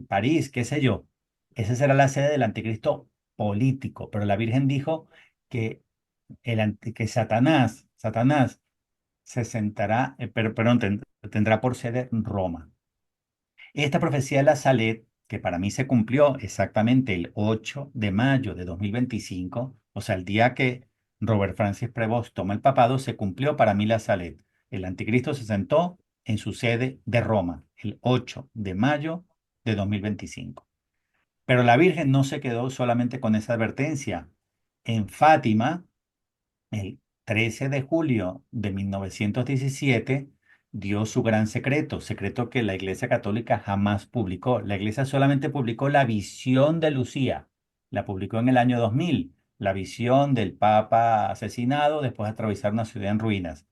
París, qué sé yo. Esa será la sede del anticristo político, pero la Virgen dijo que, que Satanás se sentará, perdón, tendrá por sede Roma. Esta profecía de la Salet, que para mí se cumplió exactamente el 8 de mayo de 2025, o sea, el día que Robert Francis Prevost toma el papado, se cumplió para mí la Salet. El anticristo se sentó en su sede de Roma, el 8 de mayo de 2025. Pero la Virgen no se quedó solamente con esa advertencia. En Fátima, el 13 de julio de 1917 dio su gran secreto, secreto que la Iglesia Católica jamás publicó. La Iglesia solamente publicó la visión de Lucía, la publicó en el año 2000, la visión del Papa asesinado después de atravesar una ciudad en ruinas.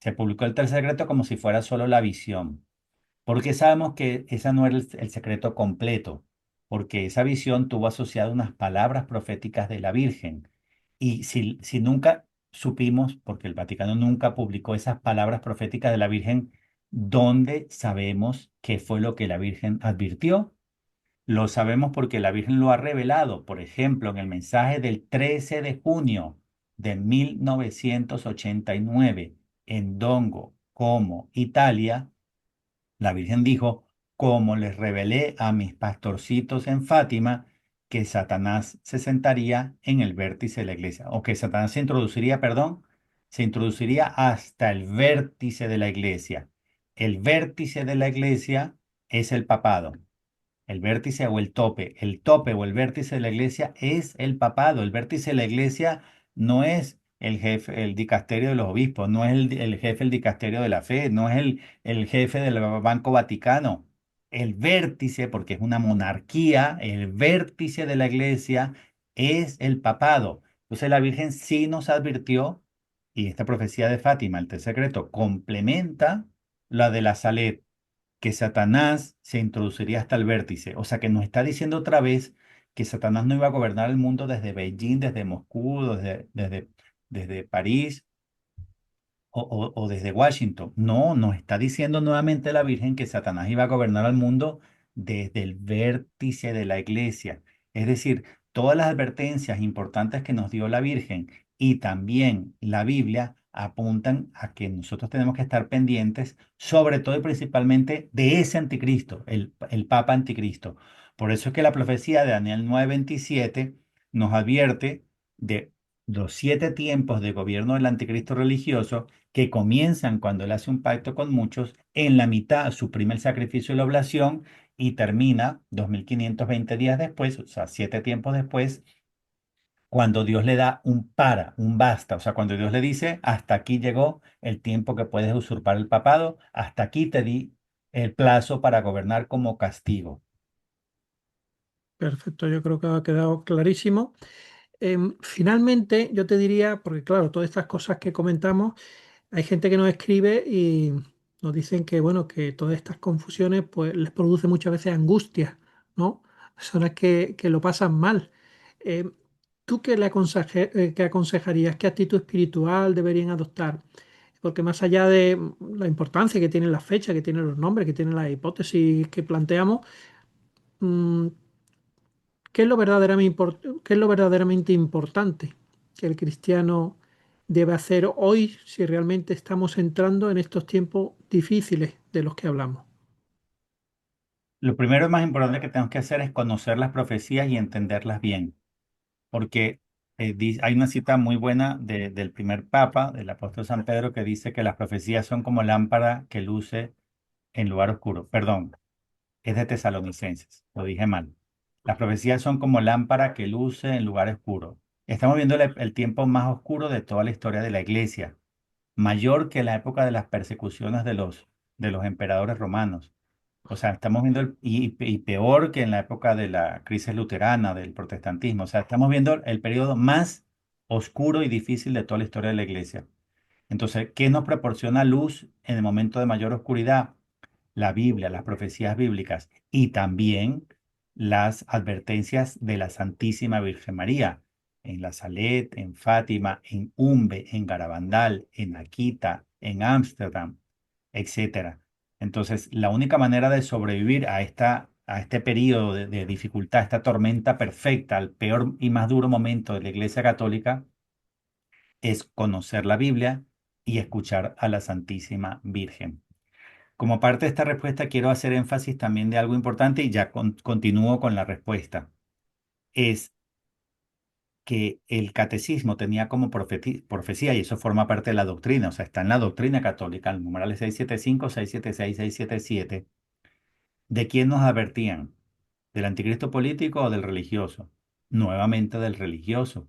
Se publicó el tercer secreto como si fuera solo la visión, porque sabemos que ese no era el secreto completo, porque esa visión tuvo asociadas unas palabras proféticas de la Virgen. Y si nunca supimos, porque el Vaticano nunca publicó esas palabras proféticas de la Virgen, ¿dónde sabemos qué fue lo que la Virgen advirtió? Lo sabemos porque la Virgen lo ha revelado, por ejemplo, en el mensaje del 13 de junio de 1989 en Dongo, Como, Italia. La Virgen dijo, como les revelé a mis pastorcitos en Fátima, que Satanás se sentaría en el vértice de la iglesia, o que Satanás se introduciría, perdón, se introduciría hasta el vértice de la iglesia. El vértice de la iglesia es el papado. El vértice o el tope o el vértice de la iglesia es el papado. El vértice de la iglesia no es el jefe, el dicasterio de los obispos, no es el jefe del dicasterio de la fe, no es el jefe del Banco Vaticano. El vértice, porque es una monarquía, el vértice de la iglesia es el papado. Entonces la Virgen sí nos advirtió, y esta profecía de Fátima, el tercer secreto, complementa la de la Salet, que Satanás se introduciría hasta el vértice. O sea que nos está diciendo otra vez que Satanás no iba a gobernar el mundo desde Beijing, desde Moscú, desde París o desde Washington. No, nos está diciendo nuevamente la Virgen que Satanás iba a gobernar al mundo desde el vértice de la iglesia. Es decir, todas las advertencias importantes que nos dio la Virgen y también la Biblia apuntan a que nosotros tenemos que estar pendientes, sobre todo y principalmente, de ese anticristo, el Papa anticristo. Por eso es que la profecía de Daniel 9:27 nos advierte de los 7 tiempos de gobierno del anticristo religioso que comienzan cuando él hace un pacto con muchos, en la mitad suprime el sacrificio y la oblación y termina 2520 días después, o sea, 7 tiempos después, cuando Dios le da un basta, o sea, cuando Dios le dice, hasta aquí llegó el tiempo que puedes usurpar el papado, hasta aquí te di el plazo para gobernar como castigo. Perfecto, yo creo que ha quedado clarísimo. Finalmente, yo te diría, porque claro, todas estas cosas que comentamos, hay gente que nos escribe y nos dicen que, bueno, que todas estas confusiones pues les produce muchas veces angustia, ¿no? Personas que lo pasan mal. Eh, ¿Tú qué qué aconsejarías? ¿Qué actitud espiritual deberían adoptar? Porque más allá de la importancia que tienen las fechas, que tienen los nombres, que tienen las hipótesis que planteamos, mm, ¿qué es lo qué es lo verdaderamente importante que el cristiano debe hacer hoy si realmente estamos entrando en estos tiempos difíciles de los que hablamos? Lo primero y más importante que tenemos que hacer es conocer las profecías y entenderlas bien, porque hay una cita muy buena del primer papa, del apóstol San Pedro, que dice que las profecías son como lámpara que luce en lugar oscuro. Perdón, es de Tesalonicenses, lo dije mal. Las profecías son como lámpara que luce en lugar oscuro. Estamos viendo el tiempo más oscuro de toda la historia de la iglesia, mayor que la época de las persecuciones de los emperadores romanos. O sea, estamos viendo, y peor que en la época de la crisis luterana, del protestantismo. O sea, estamos viendo el periodo más oscuro y difícil de toda la historia de la iglesia. Entonces, ¿qué nos proporciona luz en el momento de mayor oscuridad? La Biblia, las profecías bíblicas y también las advertencias de la Santísima Virgen María en La Salet, en Fátima, en Umbe, en Garabandal, en Akita, en Ámsterdam, etcétera. Entonces, la única manera de sobrevivir a este periodo de dificultad, esta tormenta perfecta, al peor y más duro momento de la Iglesia Católica, es conocer la Biblia y escuchar a la Santísima Virgen. Como parte de esta respuesta, quiero hacer énfasis también de algo importante y ya continúo con la respuesta. Es que el catecismo tenía como profecía, y eso forma parte de la doctrina, o sea, está en la doctrina católica, el numeral 675, 676, 677, ¿de quién nos advertían? ¿Del anticristo político o del religioso? Nuevamente del religioso,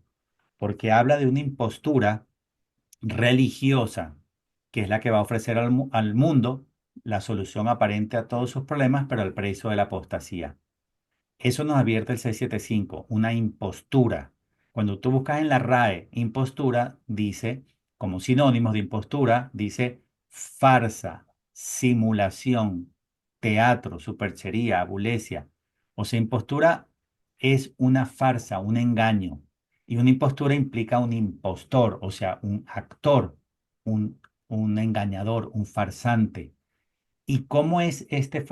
porque habla de una impostura religiosa, que es la que va a ofrecer al mundo la solución aparente a todos sus problemas, pero al precio de la apostasía. Eso nos advierte el 675, una impostura. Cuando tú buscas en la RAE impostura, dice, como sinónimos de impostura, dice farsa, simulación, teatro, superchería, abulecia. O sea, impostura es una farsa, un engaño. Y una impostura implica un impostor, o sea, un actor, un engañador, un farsante. ¿Y cómo es este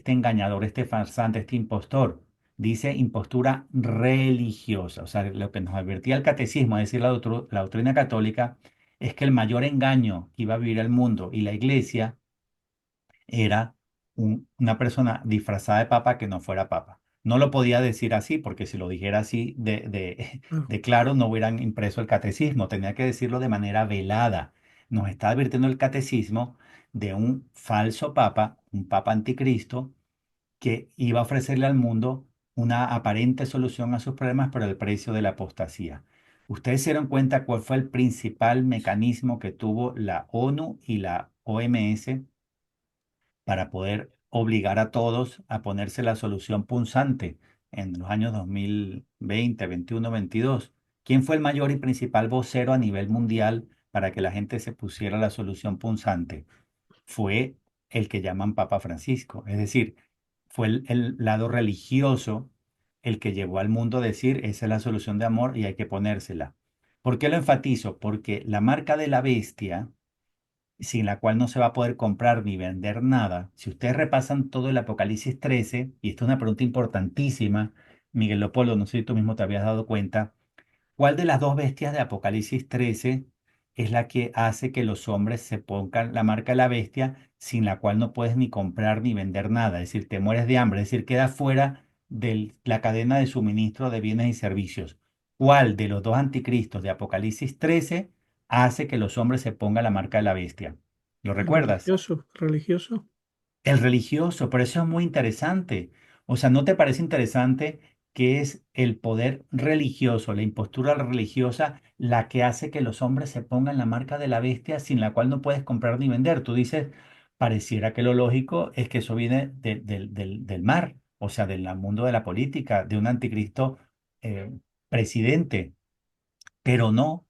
engañador, este farsante, este impostor? Dice impostura religiosa. O sea, lo que nos advertía el catecismo, es decir, la doctrina católica, es que el mayor engaño que iba a vivir el mundo y la iglesia era una persona disfrazada de papa que no fuera papa. No lo podía decir así, porque si lo dijera así Claro. de claro, no hubieran impreso el catecismo. Tenía que decirlo de manera velada. Nos está advirtiendo el catecismo de un falso papa, un papa anticristo, que iba a ofrecerle al mundo una aparente solución a sus problemas por el precio de la apostasía. ¿Ustedes se dieron cuenta cuál fue el principal mecanismo que tuvo la ONU y la OMS para poder obligar a todos a ponerse la solución punzante en los años 2020, 21, 22? ¿Quién fue el mayor y principal vocero a nivel mundial para que la gente se pusiera la solución punzante? Fue el que llaman Papa Francisco. Es decir, fue el lado religioso el que llevó al mundo a decir, esa es la solución de amor y hay que ponérsela. ¿Por qué lo enfatizo? Porque la marca de la bestia, sin la cual no se va a poder comprar ni vender nada. Si ustedes repasan todo el Apocalipsis 13, y esta es una pregunta importantísima, Miguel Leopoldo, no sé si tú mismo te habías dado cuenta, ¿cuál de las dos bestias de Apocalipsis 13 es la que hace que los hombres se pongan la marca de la bestia, sin la cual no puedes ni comprar ni vender nada? Es decir, te mueres de hambre, es decir, queda fuera de la cadena de suministro de bienes y servicios. ¿Cuál de los dos anticristos de Apocalipsis 13 hace que los hombres se pongan la marca de la bestia? ¿Lo El recuerdas? religioso, religioso. El religioso, pero eso es muy interesante. O sea, ¿no te parece interesante que es el poder religioso, la impostura religiosa, la que hace que los hombres se pongan la marca de la bestia sin la cual no puedes comprar ni vender? Tú dices, pareciera que lo lógico es que eso viene del mar, o sea, del mundo de la política, de un anticristo eh, presidente. Pero no,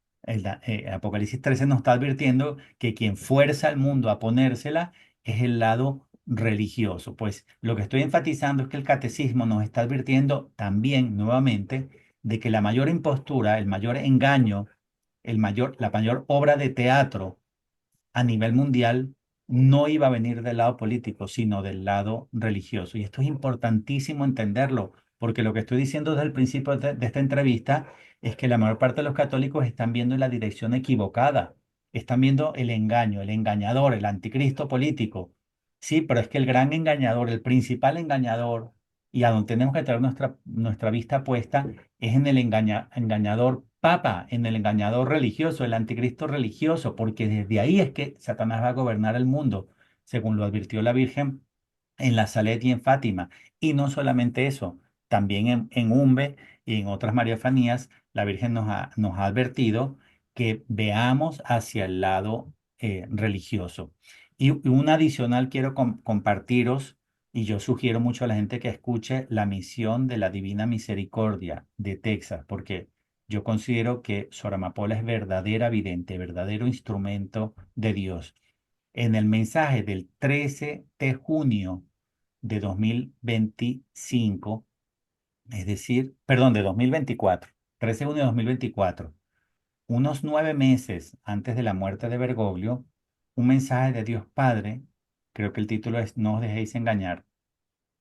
Apocalipsis 13 nos está advirtiendo que quien fuerza al mundo a ponérsela es el lado religioso. Pues lo que estoy enfatizando es que el catecismo nos está advirtiendo también nuevamente de que la mayor impostura, el mayor engaño, la mayor obra de teatro a nivel mundial no iba a venir del lado político, sino del lado religioso. Y esto es importantísimo entenderlo, porque lo que estoy diciendo desde el principio de esta entrevista es que la mayor parte de los católicos están viendo en la dirección equivocada, están viendo el engaño, el engañador, el anticristo político. Sí, pero es que el gran engañador, el principal engañador, y a donde tenemos que tener nuestra vista puesta, es en el engañador papa, en el engañador religioso, el anticristo religioso, porque desde ahí es que Satanás va a gobernar el mundo, según lo advirtió la Virgen en la Salet y en Fátima. Y no solamente eso, también en Umbe y en otras Mariafanías, la Virgen nos ha advertido que veamos hacia el lado religioso. Y un adicional quiero compartiros, y yo sugiero mucho a la gente que escuche la misión de la Divina Misericordia de Texas, porque yo considero que Sor Amapola es verdadera vidente, verdadero instrumento de Dios. En el mensaje del 13 de junio de 2025, es decir, perdón, de 2024, 13 de junio de 2024, unos 9 meses antes de la muerte de Bergoglio, un mensaje de Dios Padre, creo que el título es No os dejéis engañar.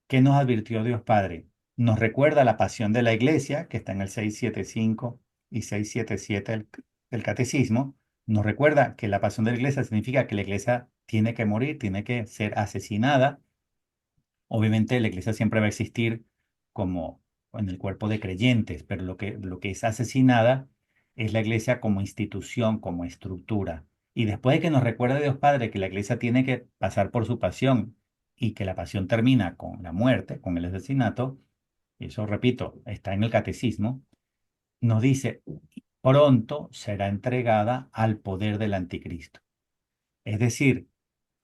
¿Qué nos advirtió Dios Padre? Nos recuerda la pasión de la iglesia, que está en el 675 y 677 del Catecismo. Nos recuerda que la pasión de la iglesia significa que la iglesia tiene que morir, tiene que ser asesinada. Obviamente la iglesia siempre va a existir como en el cuerpo de creyentes, pero lo que es asesinada es la iglesia como institución, como estructura. Y después de que nos recuerda Dios Padre que la iglesia tiene que pasar por su pasión y que la pasión termina con la muerte, con el asesinato, y eso repito, está en el catecismo, nos dice, pronto será entregada al poder del anticristo. Es decir,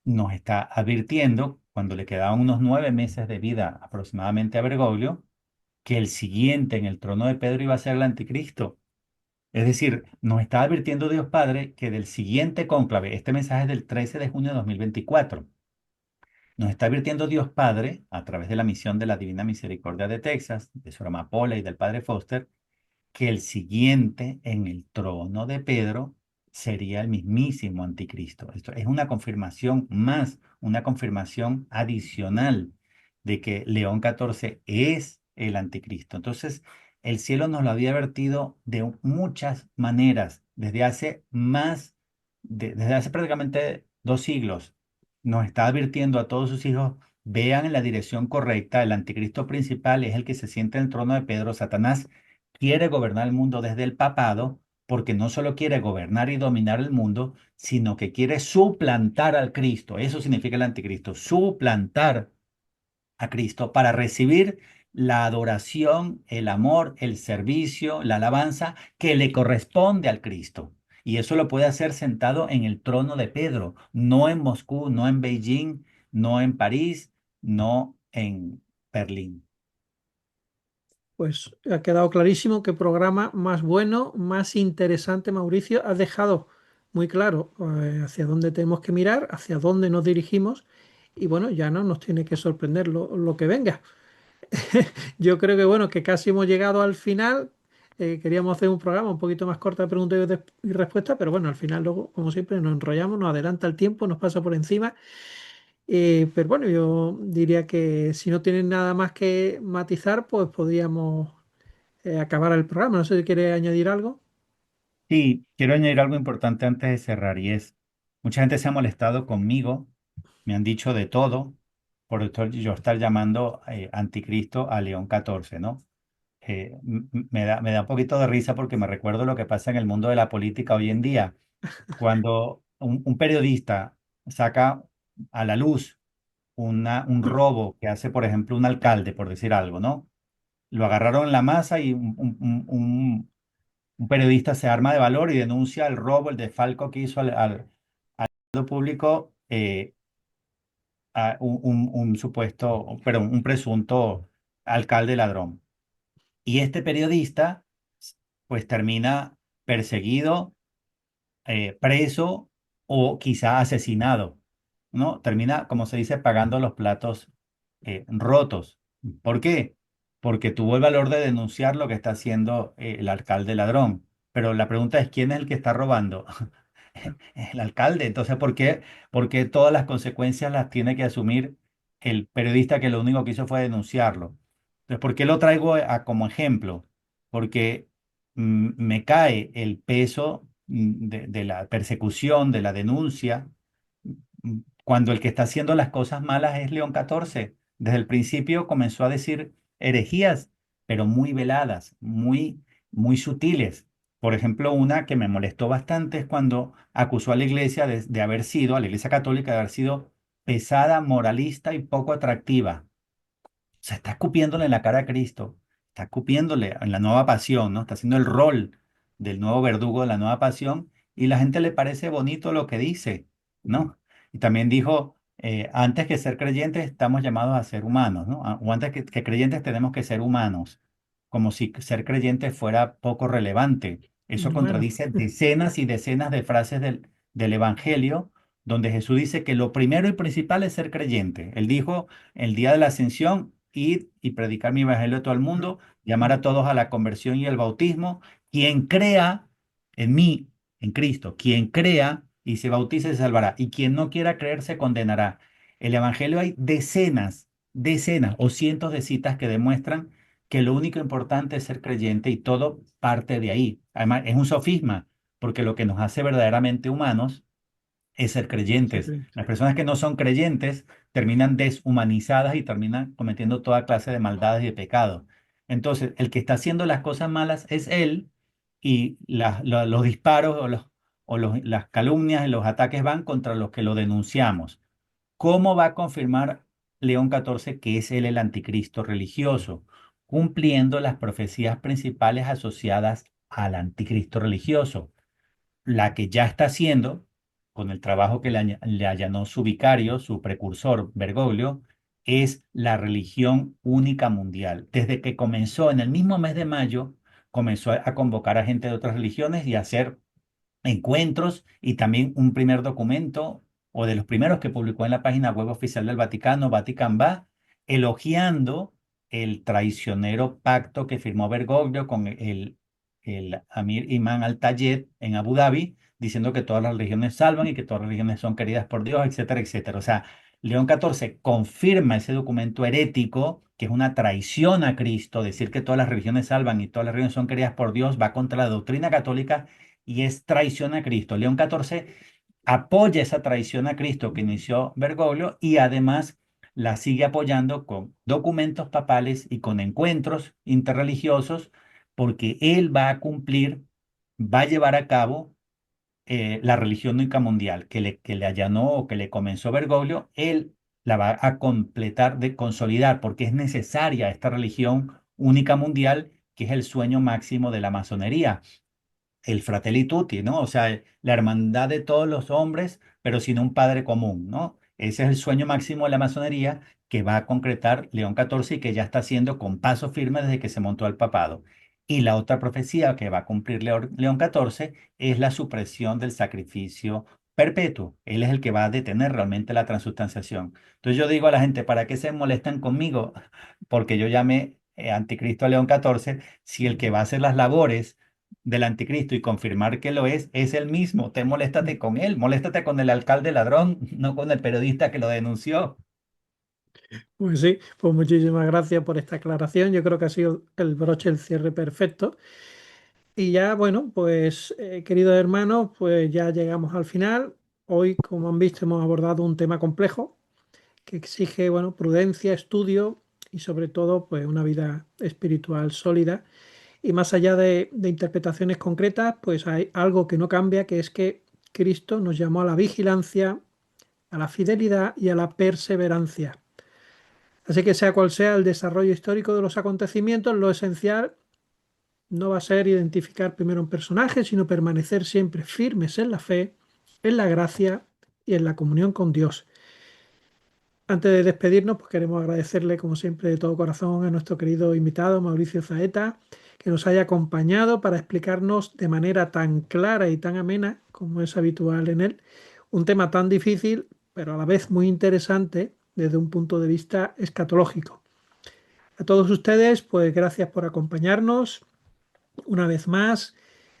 nos está advirtiendo, cuando le quedaban unos 9 meses de vida aproximadamente a Bergoglio, que el siguiente en el trono de Pedro iba a ser el anticristo. Es decir, nos está advirtiendo Dios Padre que del siguiente cónclave, este mensaje es del 13 de junio de 2024, nos está advirtiendo Dios Padre, a través de la misión de la Divina Misericordia de Texas, de Sor Amapola y del Padre Foster, que el siguiente en el trono de Pedro sería el mismísimo anticristo. Esto es una confirmación más, una confirmación adicional de que León XIV es el anticristo. Entonces, el cielo nos lo había advertido de muchas maneras, desde hace prácticamente 2 siglos. Nos está advirtiendo a todos sus hijos, vean en la dirección correcta, el anticristo principal es el que se sienta en el trono de Pedro. Satanás quiere gobernar el mundo desde el papado, porque no solo quiere gobernar y dominar el mundo, sino que quiere suplantar al Cristo. Eso significa el anticristo, suplantar a Cristo para recibir la adoración, el amor, el servicio, la alabanza que le corresponde al Cristo. Y eso lo puede hacer sentado en el trono de Pedro, no en Moscú, no en Beijing, no en París, no en Berlín. Pues ha quedado clarísimo qué programa más bueno, más interesante, Mauricio. Has dejado muy claro hacia dónde tenemos que mirar, hacia dónde nos dirigimos y bueno, ya no nos tiene que sorprender lo que venga. Yo creo que bueno, que casi hemos llegado al final. Queríamos hacer un programa un poquito más corto de preguntas y respuestas, pero bueno, al final luego, como siempre, nos enrollamos, nos adelanta el tiempo, nos pasa por encima. Pero bueno, yo diría que si no tienen nada más que matizar, pues podríamos acabar el programa. No sé si quiere añadir algo. Sí, quiero añadir algo importante antes de cerrar y es, mucha gente se ha molestado conmigo, me han dicho de todo yo estar llamando anticristo a León XIV, ¿no? Me da un poquito de risa porque me recuerdo lo que pasa en el mundo de la política hoy en día, cuando un periodista saca a la luz un robo que hace, por ejemplo, un alcalde, por decir algo, ¿no? Lo agarraron en la masa y un periodista se arma de valor y denuncia el robo, el desfalco que hizo al público a un supuesto, pero un presunto alcalde ladrón. Y este periodista, pues termina perseguido, preso o quizá asesinado, ¿no? Termina, como se dice, pagando los platos rotos. ¿Por qué? Porque tuvo el valor de denunciar lo que está haciendo el alcalde ladrón. Pero la pregunta es, ¿quién es el que está robando? El alcalde. Entonces, ¿por qué todas las consecuencias las tiene que asumir el periodista que lo único que hizo fue denunciarlo? Entonces, ¿por qué lo traigo como ejemplo? Porque me cae el peso de la persecución, de la denuncia, cuando el que está haciendo las cosas malas es León XIV. Desde el principio comenzó a decir herejías, pero muy veladas, muy sutiles. Por ejemplo, una que me molestó bastante es cuando acusó a la iglesia de haber sido, a la iglesia católica, de haber sido pesada, moralista y poco atractiva. O sea, está escupiéndole en la cara a Cristo, está escupiéndole en la nueva pasión, ¿no? Está haciendo el rol del nuevo verdugo de la nueva pasión y la gente le parece bonito lo que dice, ¿no? Y también dijo, antes que ser creyentes estamos llamados a ser humanos, ¿no? O antes que creyentes tenemos que ser humanos, como si ser creyentes fuera poco relevante. Eso Bueno, contradice decenas y decenas de frases del Evangelio donde Jesús dice que lo primero y principal es ser creyente. Él dijo el día de la ascensión, ir y predicar mi evangelio a todo el mundo, llamar a todos a la conversión y el bautismo. Quien crea en mí, en Cristo, quien crea y se bautice se salvará, y quien no quiera creer se condenará. El evangelio hay decenas o cientos de citas que demuestran que lo único importante es ser creyente y todo parte de ahí. Además, es un sofisma, porque lo que nos hace verdaderamente humanos es ser sí, creyentes. sí. Las personas que no son creyentes terminan deshumanizadas y terminan cometiendo toda clase de maldades y de pecados. Entonces, el que está haciendo las cosas malas es él y los disparos las calumnias y los ataques van contra los que lo denunciamos. ¿Cómo va a confirmar León XIV que es él el anticristo religioso? Cumpliendo las profecías principales asociadas al anticristo religioso, la que ya está haciendo con el trabajo que le allanó su vicario, su precursor, Bergoglio, es la religión única mundial. Desde que comenzó en el mismo mes de mayo, comenzó a convocar a gente de otras religiones y a hacer encuentros y también un primer documento o de los primeros que publicó en la página web oficial del Vaticano, Vatican Va, elogiando el traicionero pacto que firmó Bergoglio con el Amir Imam Al-Tayed en Abu Dhabi, diciendo que todas las religiones salvan y que todas las religiones son queridas por Dios, etcétera, etcétera. O sea, León XIV confirma ese documento herético, que es una traición a Cristo. Decir que todas las religiones salvan y todas las religiones son queridas por Dios va contra la doctrina católica y es traición a Cristo. León XIV apoya esa traición a Cristo que inició Bergoglio y además la sigue apoyando con documentos papales y con encuentros interreligiosos, porque él va a cumplir, va a llevar a cabo la religión única mundial que le allanó o que le comenzó Bergoglio. Él la va a completar, de consolidar, porque es necesaria esta religión única mundial, que es el sueño máximo de la masonería, el Fratelli Tutti, ¿no? O sea, la hermandad de todos los hombres, pero sin un padre común, ¿no? Ese es el sueño máximo de la masonería que va a concretar León XIV y que ya está haciendo con paso firme desde que se montó al papado. Y la otra profecía que va a cumplir León XIV es la supresión del sacrificio perpetuo. Él es el que va a detener realmente la transubstanciación. Entonces yo digo a la gente, ¿para qué se molestan conmigo? Porque yo llamé anticristo a León XIV, si el que va a hacer las labores del anticristo y confirmar que lo es el mismo. Te moléstate con él, moléstate con el alcalde ladrón, no con el periodista que lo denunció. Pues sí, pues muchísimas gracias por esta aclaración. Yo creo que ha sido el broche, el cierre perfecto. Y ya, bueno, pues queridos hermanos, pues ya llegamos al final. Hoy, como han visto, hemos abordado un tema complejo que exige, bueno, prudencia, estudio y sobre todo, pues una vida espiritual sólida. Y más allá de interpretaciones concretas, pues hay algo que no cambia, que es que Cristo nos llamó a la vigilancia, a la fidelidad y a la perseverancia. Así que sea cual sea el desarrollo histórico de los acontecimientos, lo esencial no va a ser identificar primero un personaje, sino permanecer siempre firmes en la fe, en la gracia y en la comunión con Dios. Antes de despedirnos, pues queremos agradecerle, como siempre, de todo corazón a nuestro querido invitado Mauricio Zaeta, que nos haya acompañado para explicarnos de manera tan clara y tan amena, como es habitual en él, un tema tan difícil, pero a la vez muy interesante desde un punto de vista escatológico. A todos ustedes, pues gracias por acompañarnos una vez más.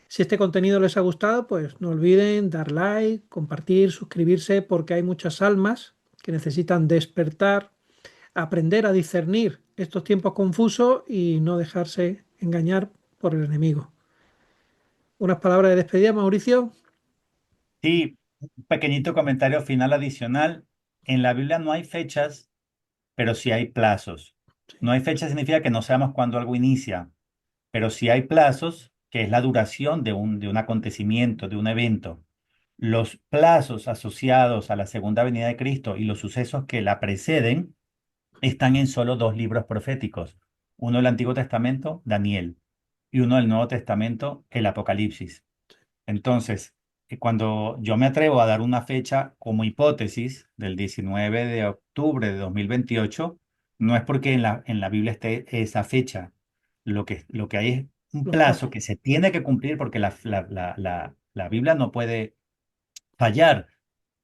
Si este contenido les ha gustado, pues no olviden dar like, compartir, suscribirse, porque hay muchas almas que necesitan despertar, aprender a discernir estos tiempos confusos y no dejarse engañar por el enemigo. Unas palabras de despedida, Mauricio. Sí, un pequeñito comentario final adicional. En la Biblia no hay fechas, pero sí hay plazos. No hay fecha significa que no sabemos cuándo algo inicia, pero sí hay plazos, que es la duración de un acontecimiento, de un evento. Los plazos asociados a la segunda venida de Cristo y los sucesos que la preceden están en solo dos libros proféticos. Uno del Antiguo Testamento, Daniel, y uno del Nuevo Testamento, el Apocalipsis. Entonces, cuando yo me atrevo a dar una fecha como hipótesis del 19 de octubre de 2028, no es porque en la Biblia esté esa fecha. Lo que hay es un Los plazo plazos. que se tiene que cumplir porque la Biblia no puede fallar.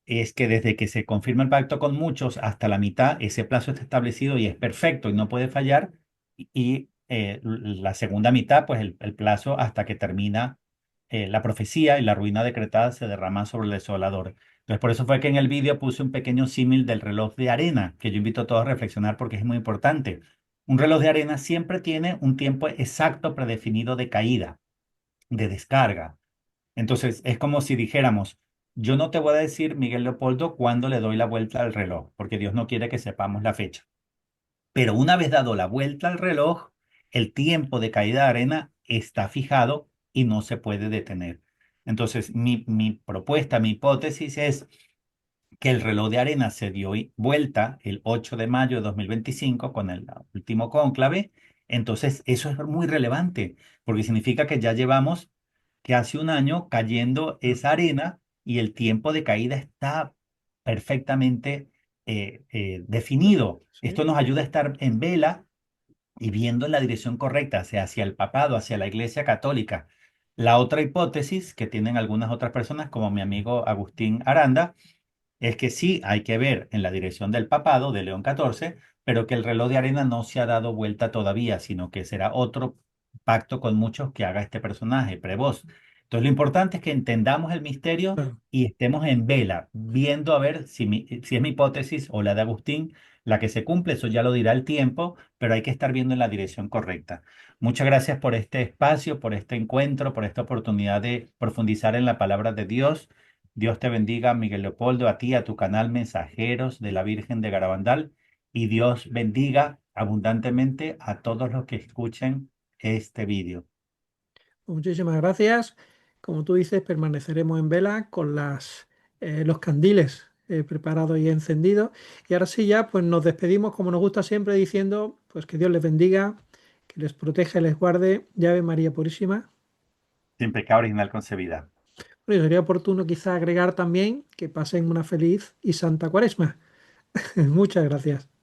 Es que desde que se confirma el pacto con muchos hasta la mitad, ese plazo está establecido y es perfecto y no puede fallar. Y la segunda mitad, pues el plazo hasta que termina la profecía y la ruina decretada se derrama sobre el desolador. Entonces, por eso fue que en el vídeo puse un pequeño símil del reloj de arena, que yo invito a todos a reflexionar porque es muy importante. Un reloj de arena siempre tiene un tiempo exacto predefinido de caída, de descarga. Entonces, es como si dijéramos, yo no te voy a decir, Miguel Leopoldo, cuándo le doy la vuelta al reloj, porque Dios no quiere que sepamos la fecha. Pero una vez dado la vuelta al reloj, el tiempo de caída de arena está fijado y no se puede detener. Entonces, mi propuesta, mi hipótesis es que el reloj de arena se dio vuelta el 8 de mayo de 2025 con el último cónclave. Entonces, eso es muy relevante, porque significa que ya llevamos que hace un año cayendo esa arena y el tiempo de caída está perfectamente definido. Sí. Esto nos ayuda a estar en vela y viendo en la dirección correcta, sea hacia el papado, hacia la Iglesia Católica. La otra hipótesis que tienen algunas otras personas, como mi amigo Agustín Aranda, es que sí hay que ver en la dirección del papado de León XIV, pero que el reloj de arena no se ha dado vuelta todavía, sino que será otro pacto con muchos que haga este personaje, Prevost. Entonces lo importante es que entendamos el misterio Claro. y estemos en vela, viendo a ver si es mi hipótesis o la de Agustín la que se cumple, eso ya lo dirá el tiempo, pero hay que estar viendo en la dirección correcta. Muchas gracias por este espacio, por este encuentro, por esta oportunidad de profundizar en la palabra de Dios. Dios te bendiga, Miguel Leopoldo, a ti, a tu canal Mensajeros de la Virgen de Garabandal, y Dios bendiga abundantemente a todos los que escuchen este vídeo. Muchísimas gracias. Como tú dices, permaneceremos en vela con los candiles preparados y encendidos. Y ahora sí ya, pues nos despedimos como nos gusta siempre diciendo, pues que Dios les bendiga, que les proteja y les guarde. Llave María Purísima. Sin pecado original concebida. Bueno, y sería oportuno quizá agregar también que pasen una feliz y santa Cuaresma. Muchas gracias.